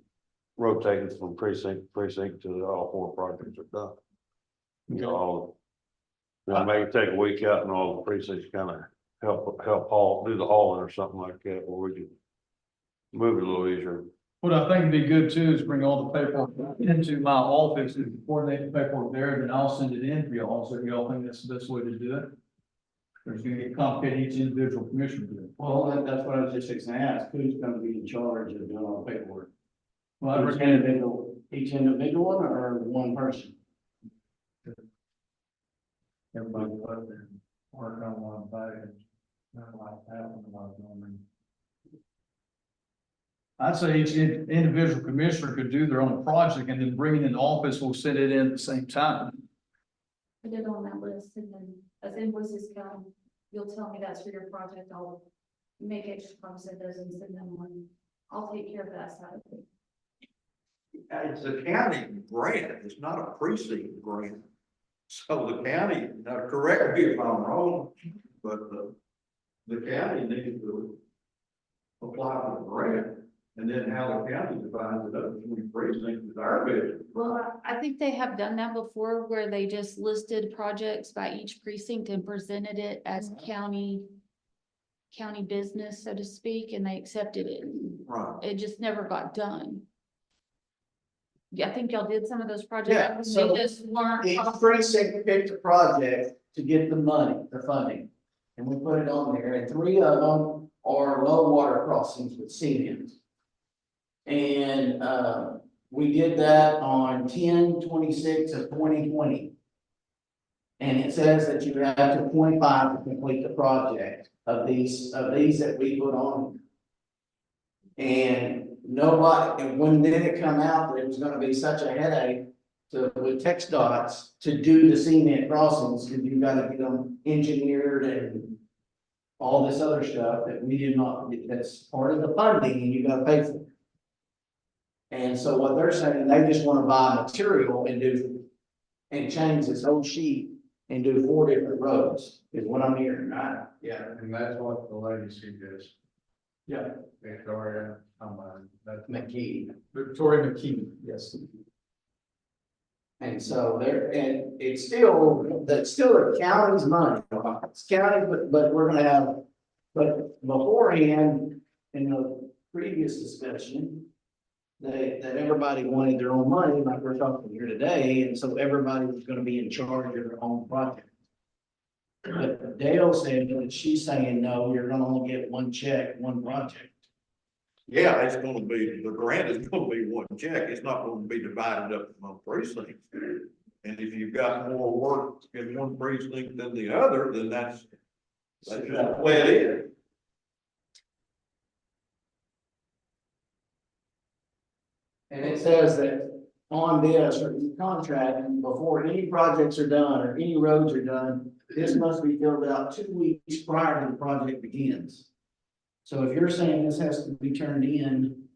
rotating from precinct to precinct till all 4 projects are done. You know, maybe take a week out and all the precincts kind of help haul, do the hauling or something like that, where we can move it a little easier. What I think would be good too is bring all the paperwork into my office and coordinate the paperwork there, then I'll send it in for y'all. So y'all think that's the best way to do it? Or it's gonna get complicated, each individual commissioner to do it. Well, that's what I was just gonna ask, who's gonna be in charge of doing all the paperwork? Well, I recommend Each individual one or one person? Everybody put their work on one page. Not like that one, I mean. I'd say each individual commissioner could do their own project and then bring it in the office, we'll send it in at the same time. Put it on that list, and then as invoices come, you'll tell me that's for your project. I'll make extra copies of those and send them on. I'll take care of that side of it. It's a county grant, it's not a precinct grant. So the county, now correct me if I'm wrong, but the county needs to apply for the grant. And then how the county divides it up between precincts is our business. Well, I think they have done that before where they just listed projects by each precinct and presented it as county business, so to speak, and they accepted it. Right. It just never got done. Yeah, I think y'all did some of those Yeah, projects. so They just weren't. each precinct picked a project to get the money, the funding. And we put it on there, and 3 of them are low water crossings with cement. And, we did that on 10/26 of 2020. And it says that you have to 25 to complete the project of these that we put on. And nobody, and when did it come out that it was gonna be such a headache with text dots to do the cement crossings, because you gotta get them engineered and all this other stuff that we did not, that's part of the funding and you gotta pay for it. And so what they're saying, they just wanna buy material and change this whole sheet and do 4 different roads, is what I'm hearing, right? Yeah, and that's what the lady suggests. Yeah, Victoria, that's McKee. Victoria McKee, yes. And so it's still, that's still the county's money. It's county, but we're gonna have, but beforehand, in the previous discussion, that everybody wanted their own money, like we're talking here today, and so everybody was gonna be in charge of their own project. But Dale said that she's saying, no, you're gonna only get one check, one project. Yeah, it's gonna be, the grant is gonna be one check, it's not gonna be divided up among precincts. And if you've got more work in one precinct than the other, then that's just the way it is. And it says that on this contract, before any projects are done or any roads are done, this must be filled out 2 weeks prior to the project begins. So if you're saying this has to be turned in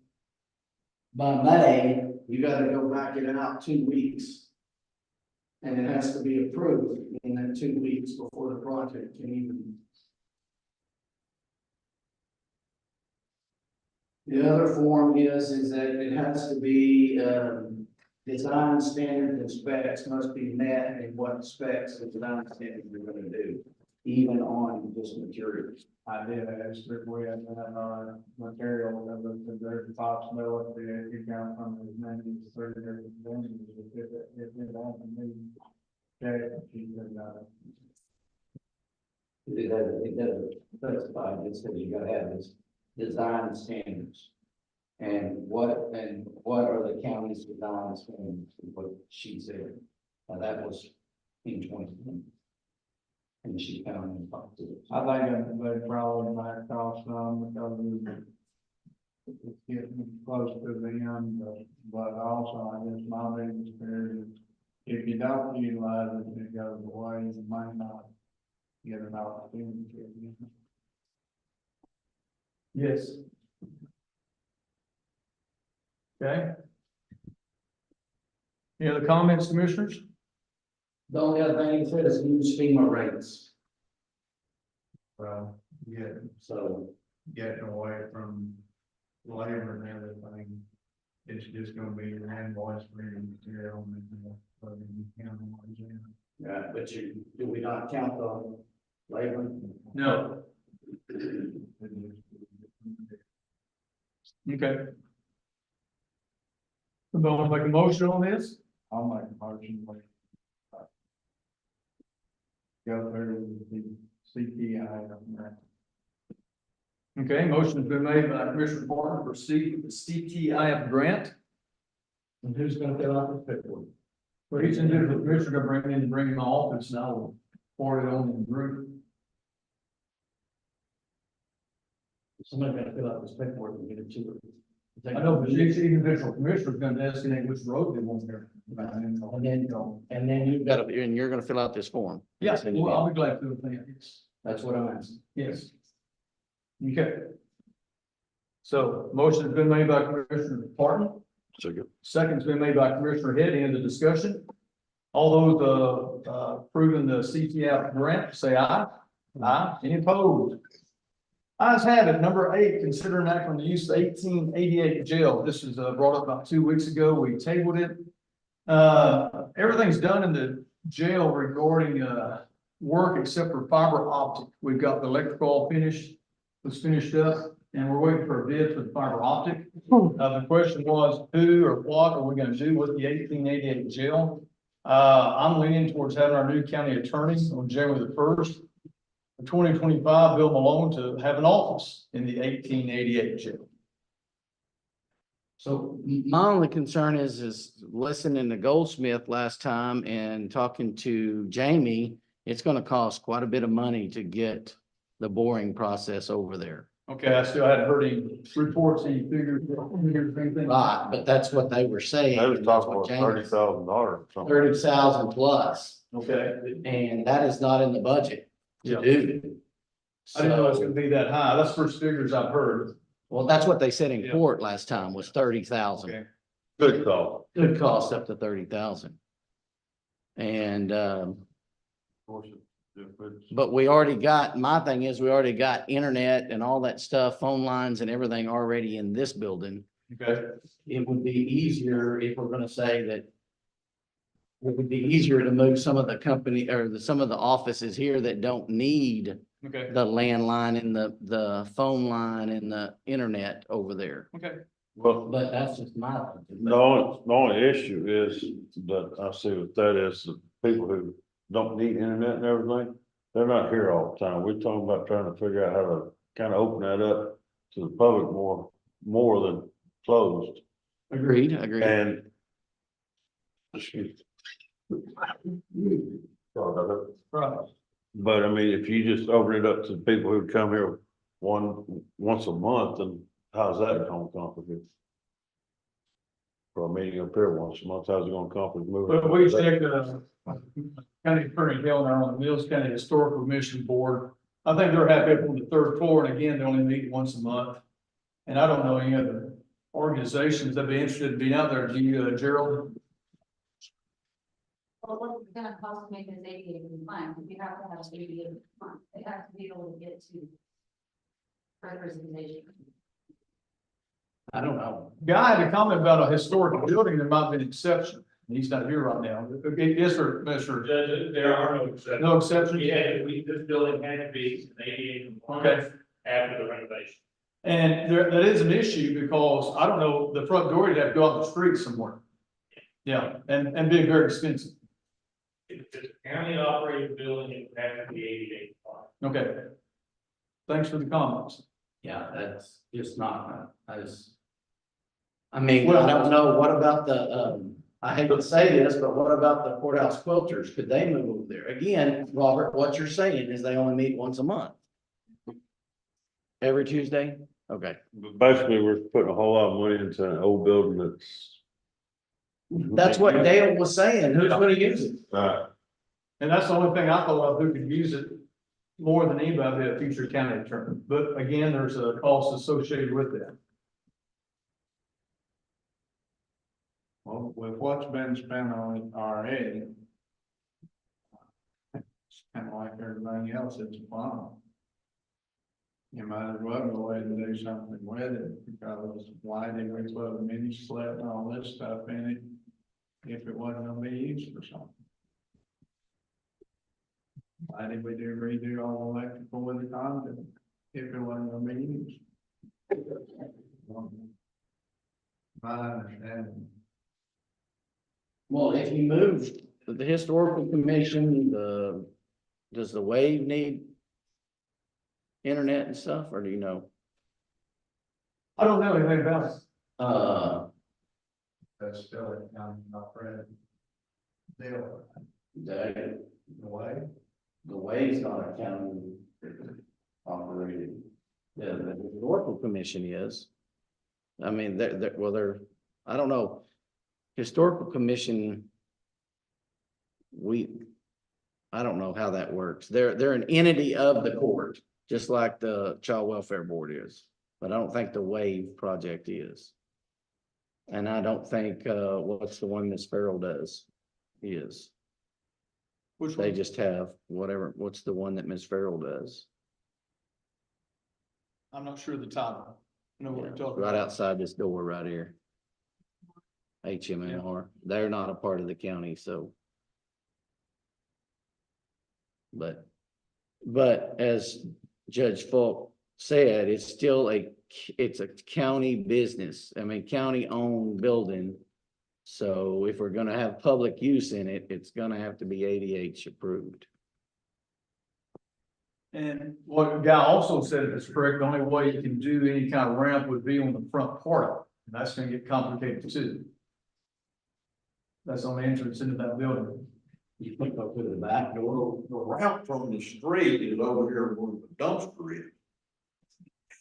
by May, you gotta go back it out 2 weeks. And it has to be approved in that 2 weeks before the project can even. The other form is that it has to be, design standards and specs must be met, and what specs and design standards we're gonna do, even on this materials. I did ask if we had our material, that there's a possibility it could come from as many as 3 different vendors, if it hasn't been checked, you could, It doesn't specify, it says you gotta have this design standards. And what are the county's design standards, is what she said. Now that was in 2020. And she found and talked to it. I think they probably might cost some because it's getting close to the end, but also I guess my biggest fear is if you don't utilize it, it goes away, you might not get an opportunity. Yes. Okay. Any other comments, commissioners? The only other thing it says is use FEMA rates, Well, so. getting away from labor and everything, it's just gonna be an invoice for your material and then put in the county ones in. Yeah, but do we not count the labor? No. Okay. Somebody want to make a motion on this? I'll make a motion with. Go through the CPI on that. Okay, motion's been made by Commissioner Barton to proceed with the CTIF grant. And who's gonna fill out the paperwork? For each individual commissioner to bring in my office, and I will forward it on to the group. Somebody's gotta fill out this paperwork and get it to her. I know, but each individual commissioner is going to designate which road they want there. And then you've got to, and you're gonna fill out this form. Yes, well, I'll be glad to do that, yes. That's what I'm asking. Yes. Okay. So motion has been made by Commissioner Barton. Second's been made by Commissioner Head. End of discussion. All those, approving the CTF grant, say aye. Aye. Any opposed? Ayes have it. Number 8, consider an act on the use of 1888 jail. This was brought up about 2 weeks ago. We tabled it. Everything's done in the jail regarding, work except for fiber optic. We've got the electrical all finished, was finished up, and we're waiting for a bid for the fiber optic. The question was, who or what are we gonna do with the 1888 jail? I'm leaning towards having our new county attorney on January the 1st. 2025, Bill Malone to have an office in the 1888 jail. So my only concern is listening to Goldsmith last time and talking to Jamie, it's gonna cost quite a bit of money to get the boring process over there. Okay, I still hadn't heard any reports, any figures, anything. Right, but that's what they were saying. They was and talking that's what about Jamie- $30,000 or something. 30,000 plus, Okay, and that is not in the budget Yeah. to do. I didn't know it was So, gonna be that high. That's first figures I've heard. well, that's what they said in Yeah. court last time was 30,000. Okay. Good call. Could cost up to 30,000. And, Of course, if it's- but we already got, my thing is, we already got internet and all that stuff, phone lines and everything already in this building. Okay, It would be easier if we're gonna say that it would be easier to move some of the company or some of the offices here that don't need okay, the landline and the phone line and the internet over there. okay. Well, But that's just my. opinion. the only issue is that I see what that is, the people who don't need internet and everything, they're not here all the time. We're talking about trying to figure out how to kind of open that up to the public more than closed. Agreed. And. Excuse me. Sorry about that. Right. But I mean, if you just open it up to people who come here once a month, then how's that gonna accomplish? For a meeting up here once a month, how's it gonna accomplish moving? But we checked, County Attorney Hill and on the Mills County Historical Commission Board. I think they're happy up on the 3rd floor, and again, they only meet once a month. And I don't know any other organizations that'd be interested in being out there. Do you, Gerald? Well, what's it gonna cost to make this ADA compliant? If you have to have an ADA compliant, they have to be able to get to representation. I don't know. Guy had a comment about a historic building, there might be an exception. He's not here right now. Okay, yes, sir, Mr. Judge, there are no exceptions. No exceptions? Yeah, this building had to be an ADA compliant after the renovation. And that is an issue because I don't know, the front door, you'd have to go out the street somewhere. Yeah, and being very expensive. If it's a county operated building, it would have to be ADA compliant. Okay. Thanks for the comments. Yeah, that's just not, I mean, I don't know, what about the, I hate to say this, but what about the courthouse quilters? Could they move over there? Again, Robert, what you're saying is they only meet once a month. Every Tuesday? Okay. But basically, we're putting a whole lot of money into an old building That's what Dale was saying. Who's gonna use it? And that's the only thing I thought of who could use it more than anybody, a future county attorney. But again, there's a cost associated with that. Well, with what's been spent on it already. It's kind of like everything else, it's a bomb. You might as well go ahead and do something with it, because why did we put a mini split and all this stuff in it? If it wasn't gonna be used for something. Why did we redo all the electrical with the conduit, if it wasn't gonna be used? My understanding. Well, if you move the historical commission, does the wave need internet and stuff, or do you know? I don't know anything about it. That's still a county operated deal. The The way. wave's not a county operated. Yeah, the historical commission is. I mean, they're, I don't know. Historical commission. I don't know how that works. They're an entity of the court, just like the Child Welfare Board is, but I don't think the WAVE project is. And I don't think, what's the one Ms. Farrell does is. Which They one? just have whatever, what's the one that Ms. Farrell does? I'm not sure of the title. I know what you're talking Right about. outside this door right here. HMNR, they're not a part of the county, so. But as Judge Falk said, it's still it's a county business. I mean, county-owned building. So if we're gonna have public use in it, it's gonna have to be ADH approved. And what the guy also said is correct, the only way you can do any kind of ramp would be on the front part of it, and that's gonna get complicated too. That's on the entrance into that building. You think up to the back door, the route from the street is over here where the dumpster is.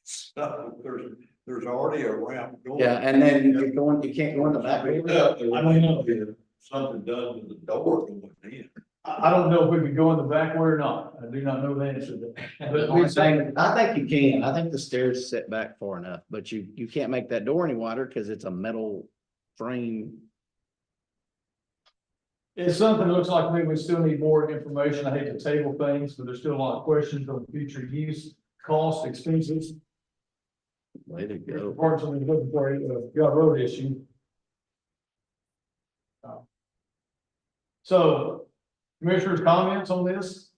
So there's already a ramp going. Yeah, and then you can't go in the back. I don't know if something done to the door going in. I don't know if we could go in the back way or not, I do not know the answer to that. But we say, I think you can. I think the stairs sit back far enough, but you can't make that door any wider because it's a metal frame. it's something that looks like maybe we still need more information, I hate to table things, but there's still a lot of questions on future use, cost, expenses. Way to go. Parts of the looking for a gut road issue. So, commissioners' comments on this?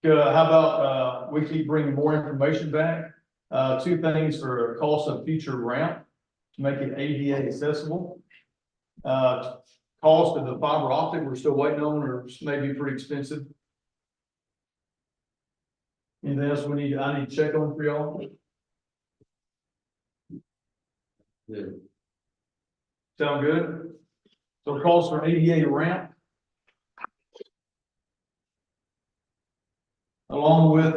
How about, we keep bringing more information back? Two things for cost of future ramp, to make it ADA accessible. Cost of the fiber optic, we're still waiting on, or maybe pretty expensive. Anything else I need to check on for y'all? Good. Sound good? So cost for ADA ramp. Along with,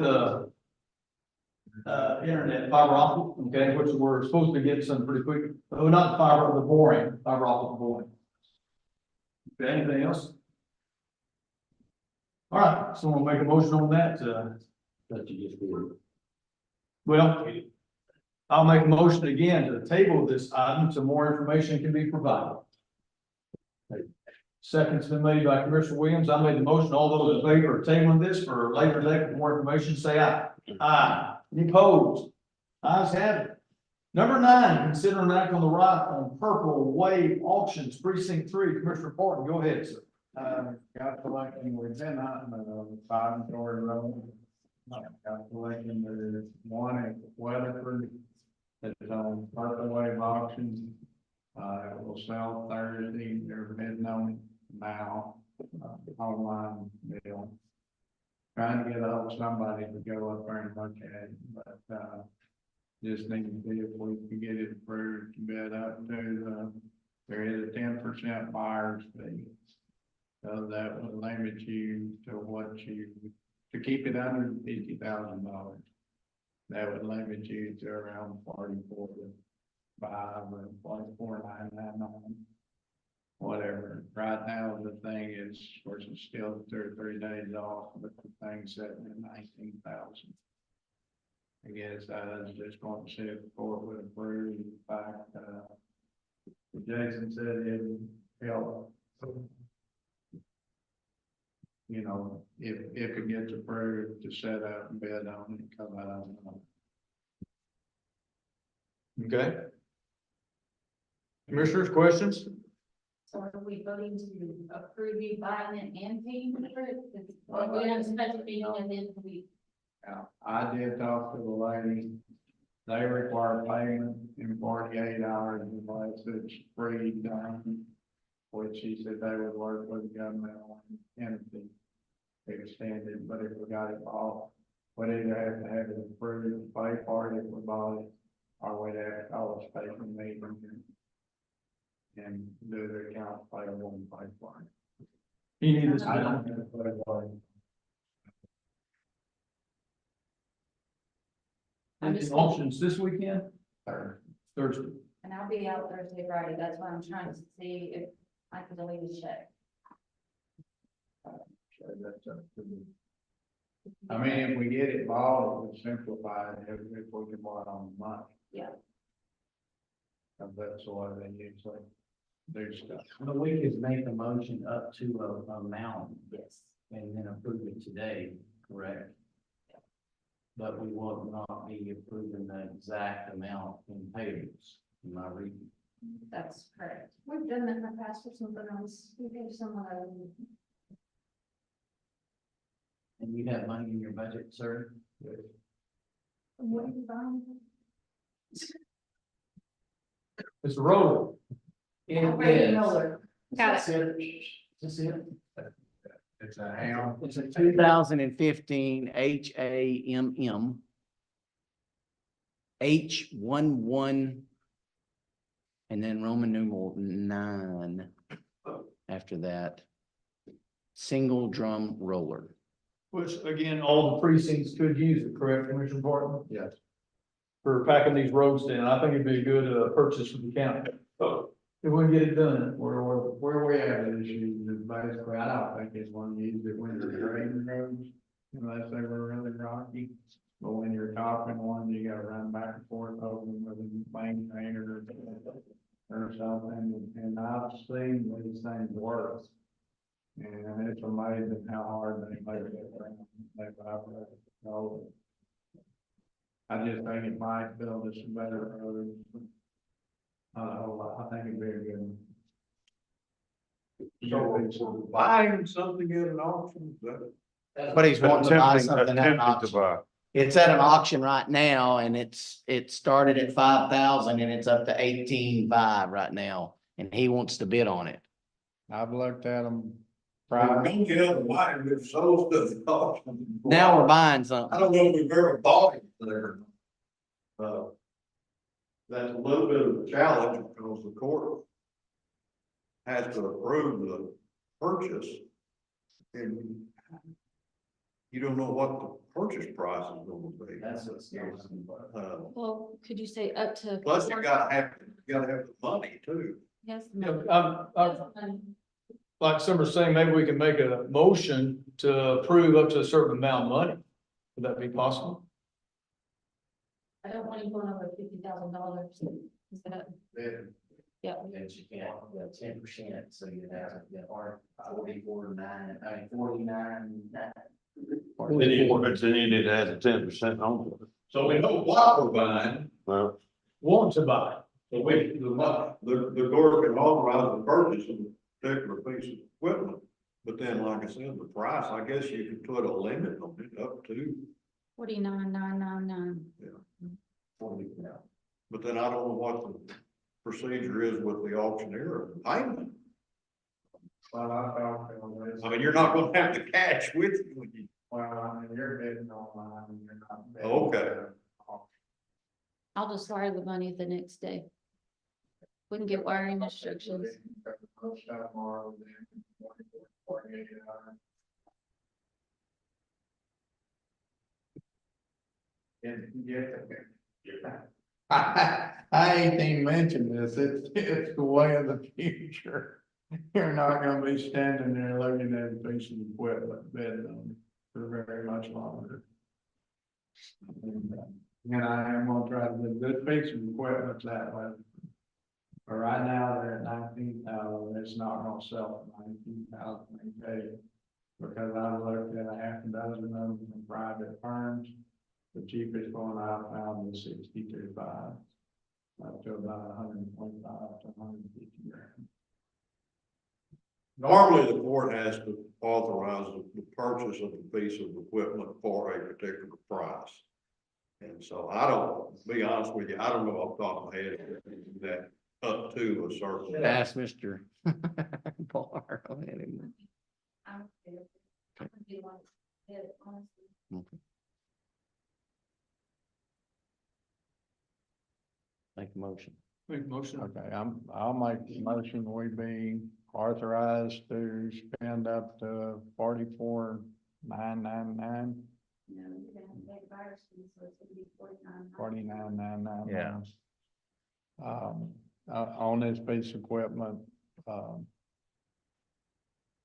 internet fiber optic, okay, which we're supposed to get some pretty quick, oh, not fiber, the boring, fiber optic boring. Okay, anything else? All right, someone make a motion on that, That you just did. well, I'll make a motion again to table this item so more information can be provided. Second's been made by Commissioner Williams. I made the motion. All those in favor of tabling this for a later date for more information, say aye. Aye. Any opposed? Ayes have it. Number 9, consider an act on the right on Purple Wave Auctions Precinct 3. Commissioner Porton, go ahead, sir. Calculating within, 5-story road. Calculating there's one at Weatherford that's on Purple Wave Auctions. It will sell Thursday, they're bidding on it now, online deal. Trying to get out somebody to go up there and look at it, but, just need to see if we can get it approved to bid up to there is a 10% buyer's fee. So that would limit you to keep it under $50,000. That would limit you to around 44 to 5 or 44,999. Whatever. Right now, the thing is, of course, it's still 2 or 3 days off, but the thing's sitting at 19,000. I guess I was just going to see if the court would approve. In fact, Jason said he'd help. You know, if it gets approved to set up and bid on it, come out. Okay. Commissioners, questions? So are we voting to approve you buying it and paying for it? Or we have a special meeting and then we. I did talk to the lady. They require payment in 48 hours unless it's free done, which she said they would work with the governmental entity to extend it, but if we got it bought, we'd either have to have it approved, pay for it if we bought it, or we'd have to call a special meeting and do the account payable and pay for it. You need this. I don't know what it was. Auctions this weekend? Thursday. And I'll be out Thursday, Friday. That's why I'm trying to see if I can delete a check. I mean, if we get it bought, it would simplify it if we can buy it on the month. Yeah. And that's the way they usually do stuff. But we could make a motion up to a amount. Yes. and then approve it today, correct? But we will not be approving the exact amount in payables, am I reading? That's correct. We've done that in the past for something else. We gave someone And you have money in your budget, sir? what are you buying? Mr. Rowland, Operating Miller. Got it. Is this it? It's a ham. It's a 2015 HAMM H11 and then Roman numeral 9 after that. Single drum roller. which again, all the precincts could use it, correct, Commissioner Barton? Yes. For packing these roads in, I think it'd be a good, purchase for the county. If we can get it done, Where we have an issue is basically, I don't think it's one used it when you're grading roads, unless they were really rocky. But when you're topping one, you gotta run back and forth over them with a maintainer or something, and I've seen these things work. And it's amazing how hard they make it, they operate. So I just think it might build us some better roads. I think it'd be a good one. So buying something at an auction, is that? That's what he's wanting to buy something at an Attempting to auction. buy. It's at an auction right now and it started at 5,000 and it's up to 18,500 right now. And he wants to bid on it. I've looked at them. Don't get out of the way, we've sold stuff at auction. Now we're buying I something. don't know if we've ever bought it there. That's a little bit of a challenge because the court has to approve the purchase. And you don't know what the purchase price is gonna be. That's what's scary. Well, could you say up to? Plus you gotta have the money too. Yes. Yeah, like Summer's saying, maybe we can make a motion to approve up to a certain amount of money. Would that be possible? I don't want you going over $50,000. Is that? Yeah. That you can't, 10%, so you have, or 49, 49. But then you need to add the 10% on it. So we know what we're buying, Well, Want to buy. but the court can authorize the purchase of a particular piece of equipment. But then, like I said, the price, I guess you could put a limit on it up to, 49,999. but then I don't know what the procedure is with the auctioneer of payment. Well, I mean, you're not gonna have the cash with you when you. well, I mean, you're bidding online and you're not. bidding. Okay. I'll just wire the money the next day. We can get wiring instructions. Stuff more than 48 hours. I ain't even mentioned this, it's the way of the future. You're not gonna be standing there looking at a piece of equipment bidding on it for very much longer. And I am gonna try to do this piece of equipment that way. But right now, they're at 19,000, it's not gonna sell for 19,000, I tell you. Because I looked at a half a dozen of them from private firms. The cheapest one I found was 62,500. Up to about 125 to 150 grand. Normally, the court has to authorize the purchase of a piece of equipment for a particular price. And so I don't, to be honest with you, I don't know off the top of my head if they do that up to a certain. Ask Mr. Barr on it. I don't care. I can do like that, honestly. Make a motion. Make a motion. Okay, I'll make the motion, we be authorized to spend up to 44,999. No, you're gonna have to pay buyer's fees, so it's gonna be 49. 49,999. Yeah. On this piece of equipment,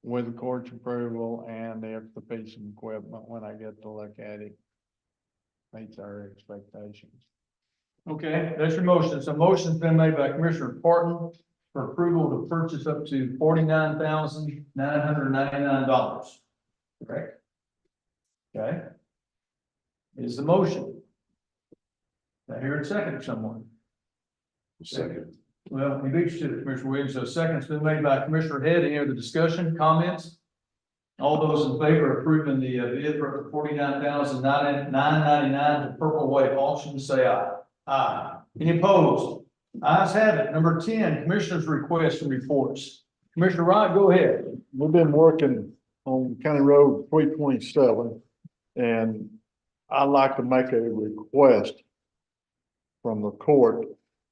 with the court's approval, and if the piece of equipment, when I get to look at it, meets our expectations. Okay, that's your motion. So motion's been made by Commissioner Parton for approval to purchase up to $49,999. correct? Okay. Is the motion? I hear a second from someone. Second. Well, he beat you to it, Commissioner Williams, so second's been made by Commissioner Head. Any other discussion, comments? All those in favor of approving the bid for $49,999 to Purple Wave Auction, say aye. Aye. Any opposed? Ayes have it. Number 10, Commissioners' requests and reports. Commissioner Wright, go ahead. We've been working on County Road 327, and I'd like to make a request from the court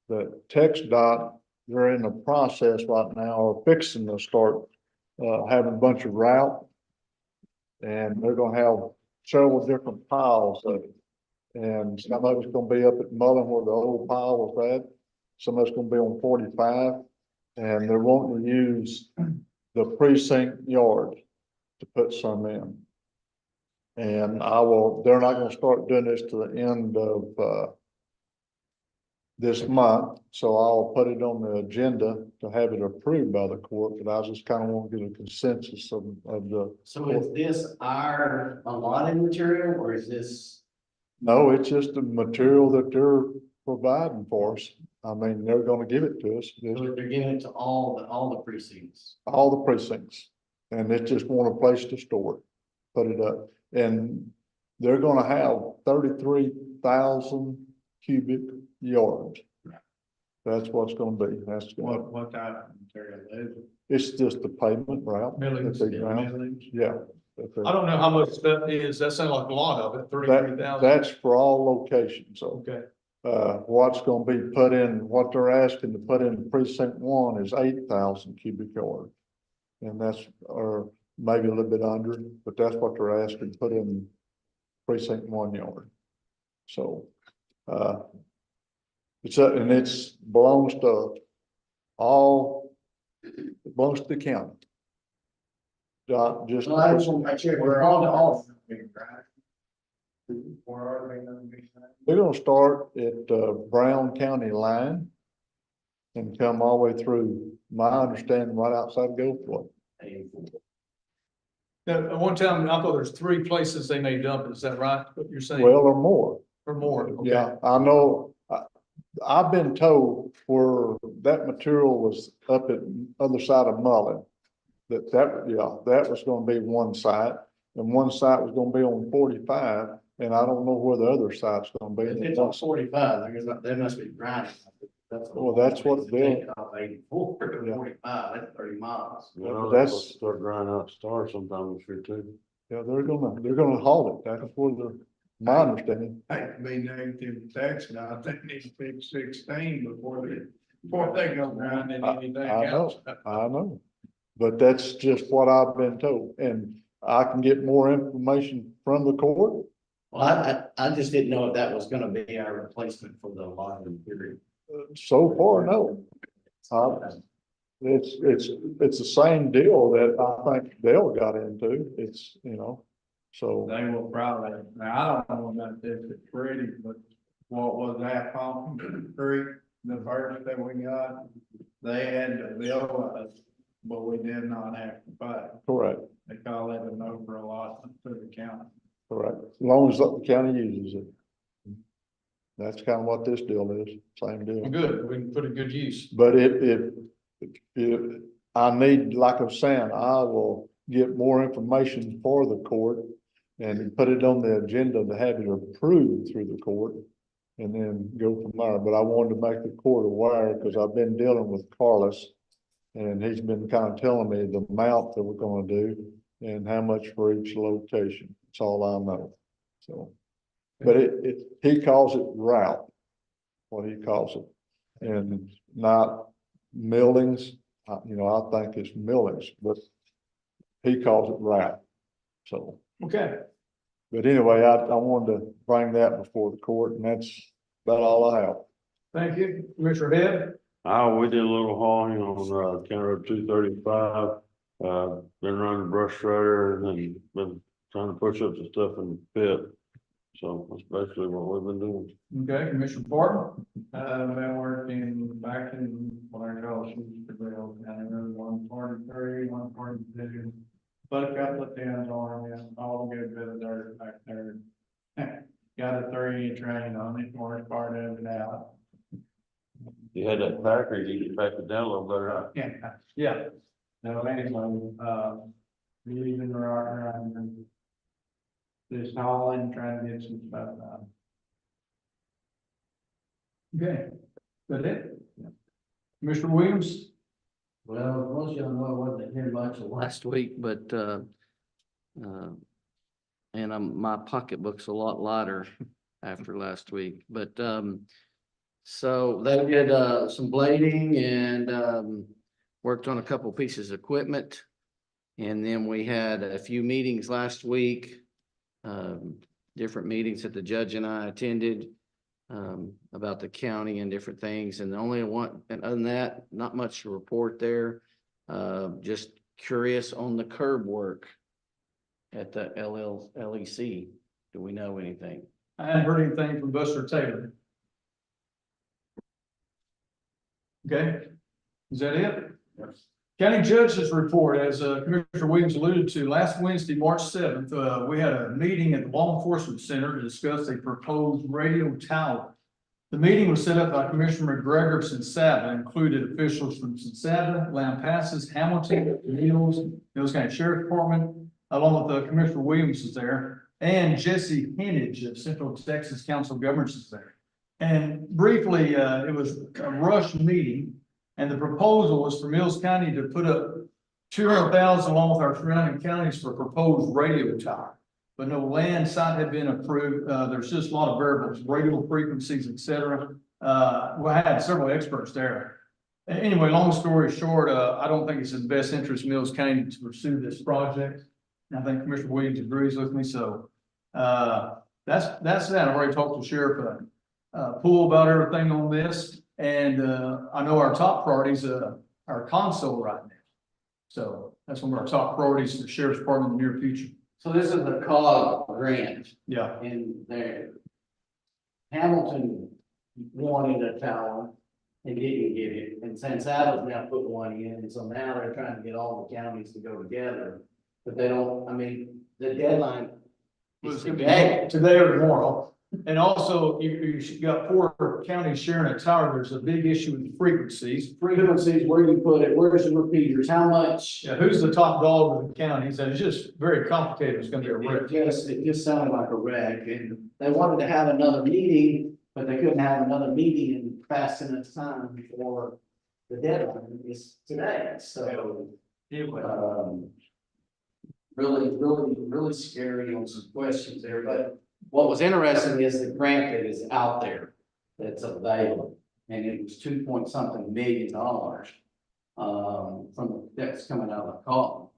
that TxDOT, they're in the process right now, are fixing to start having a bunch of route. And they're gonna have several different piles of it. And some of it's gonna be up at Mullen where the old pile was at. Some of it's gonna be on 45. And they're wanting to use the precinct yard to put some in. And they're not gonna start doing this to the end of this month, so I'll put it on the agenda to have it approved by the court, but I just kind of want to get a consensus of the. So is this our allotted material or is this? No, it's just the material that they're providing for us. I mean, they're gonna give it to us, They're giving it to all the precincts. all the precincts. And they just want a place to store it, put it up. And they're gonna have 33,000 cubic yards. That's what's gonna be. That's What type of material is it? it's just the pavement route. Millings, that they Yeah, ground. millings? Yeah. I don't know how much that is. That sounds like a lot of it, 33,000. That's for all locations. So, Okay, what's gonna be put in, what they're asking to put in precinct 1 is 8,000 cubic yard. And that's, or maybe a little bit under, but that's what they're asking to put in precinct 1 yard. So, and it's belongs to belongs to the county. Just. Well, I just want to make sure we're on to all. Where are they gonna be? They're gonna start at Brown County line and come all the way through, my understanding, right outside Gulfport. now, at one time, I thought there's 3 places they may dump it. Is that right? What you're saying? Well, or more. Or more? Okay. Yeah, I know, I've been told where that material was up at other side of Mullen. That was gonna be one site, and one site was gonna be on 45, and I don't know where the other site's gonna be. If it's on 45, they must be grinding. Well, that's what they're- 84 to Yeah. 45, that's 30 miles. Well, That's- that's start grinding out stars sometime this year too. Yeah, they're gonna haul it, that's where my understanding. Hey, be negative tax now, they need to fix 16 before they go around in anything I know, else. I know, but that's just what I've been told, and I can get more information from the court. Well, I just didn't know if that was gonna be our replacement for the allotted period. So far, no. It's the same deal that I think Dale got into, it's, so. They will probably, now, I don't know about this, it's pretty, but what was that Pumpkin Creek, the first that we got? They had to bill us, but we did not have to pay. Correct, They call it an over allotment to the county. correct, as long as the county uses it. That's kind of what this deal is, same deal. Good, we can put it good use. But I need, like I'm saying, I will get more information for the court and put it on the agenda to have it approved through the court and then go from there. But I wanted to make the court aware because I've been dealing with Carlos and he's been kind of telling me the amount that we're going to do and how much for each location. That's all I know. So, but he calls it route, what he calls it, and not millings. I think it's millings, but he calls it route. So, Okay, but anyway, I wanted to bring that before the court, and that's about all I have. thank you. Commissioner Head? We did a little hauling on, County Road 235. Been running the brush shredder and then been trying to push up the stuff in the pit. So that's basically what we've been doing. Okay, Commissioner Barton? Been working back in what I call Shrewsbury, County Road 143, 142, put a couple of tins on it, and all the good bit of dirt back there. Got a 3-inch rain on it, worst part of it out. You had that packer, you get back it down a little better, huh? Yeah, Yeah, no, anyway, leaving the rock and just hauling, trying to get some stuff out. okay. That it? Commissioner Williams? Well, most of y'all know I wasn't here much last week, but, and my pocketbook's a lot lighter after last week, but, so they did, some blading and, worked on a couple pieces of equipment. And then we had a few meetings last week, different meetings that the judge and I attended, about the county and different things. And the only one, and other than that, not much to report there. Just curious on the curb work at the LEC. Do we know anything? I hadn't heard anything from Buster Taylor. Okay, is that it? Yes. County Judge's report, as Commissioner Williams alluded to, last Wednesday, March 7th, we had a meeting at the Law Enforcement Center to discuss a proposed radio tower. The meeting was set up by Commissioner McGregor of Sinsava, included officials from Sinsava, Lampasas, Hamilton, Mills County Sheriff's Department, along with Commissioner Williams is there, and Jesse Henage of Central Texas Council of Governments is there. And briefly, it was a rush meeting. And the proposal was for Mills County to put up 200,000 along with our surrounding counties for a proposed radio tower. But no land site had been approved. There's just a lot of variables, radio frequencies, et cetera. We had several experts there. Anyway, long story short, I don't think it's in the best interest of Mills County to pursue this project. And I think Commissioner Williams agrees with me. So that's that. I've already talked to Sheriff Poole about everything on this. And I know our top priorities are console right now. So that's one of our top priorities for the Sheriff's Department in the near future. So this is a COG grant Yeah, in there. Hamilton wanted a tower and didn't get it, and Sinsava's now put one in, and so now they're trying to get all the counties to go together. But they don't, I mean, the deadline is today. today or tomorrow. And also, you got 4 counties sharing a tower. There's a big issue with frequencies. Frequencies, where you put it, where's the repeaters, how much? Yeah, who's the top dog of the counties? And it's just very complicated. It's gonna be a wreck. It just sounded like a wreck, and they wanted to have another meeting, but they couldn't have another meeting in fast enough time before the deadline is today, so. Really scary on some questions there, but what was interesting is the grant that is out there that's available, and it was $2 million, from, that's coming out of the call.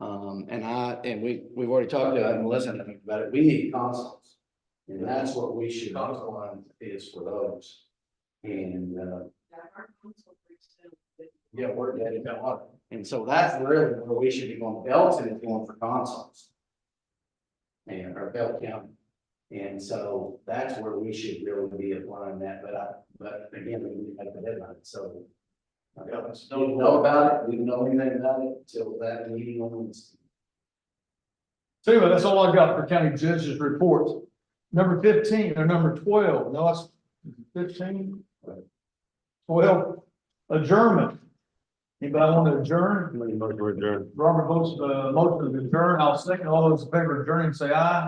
And we've already talked about it, and Melissa and I think about it, we need consoles. And that's what we should outline is for those. And, yeah, we're dead in water. And so that's really where we should be going. Belton is going for consoles. And our Belt County. And so that's where we should really be applying that, but again, we need to make the deadline, so. We don't know about it, we don't know anything about it until that meeting on Wednesday. So anyway, that's all I got for county judge's report. Number 15 or number 12, no, it's 15. 12, adjournment. Anybody want to adjourn? Robert votes, motion to adjourn. I'll second. All those in favor of adjourning, say aye.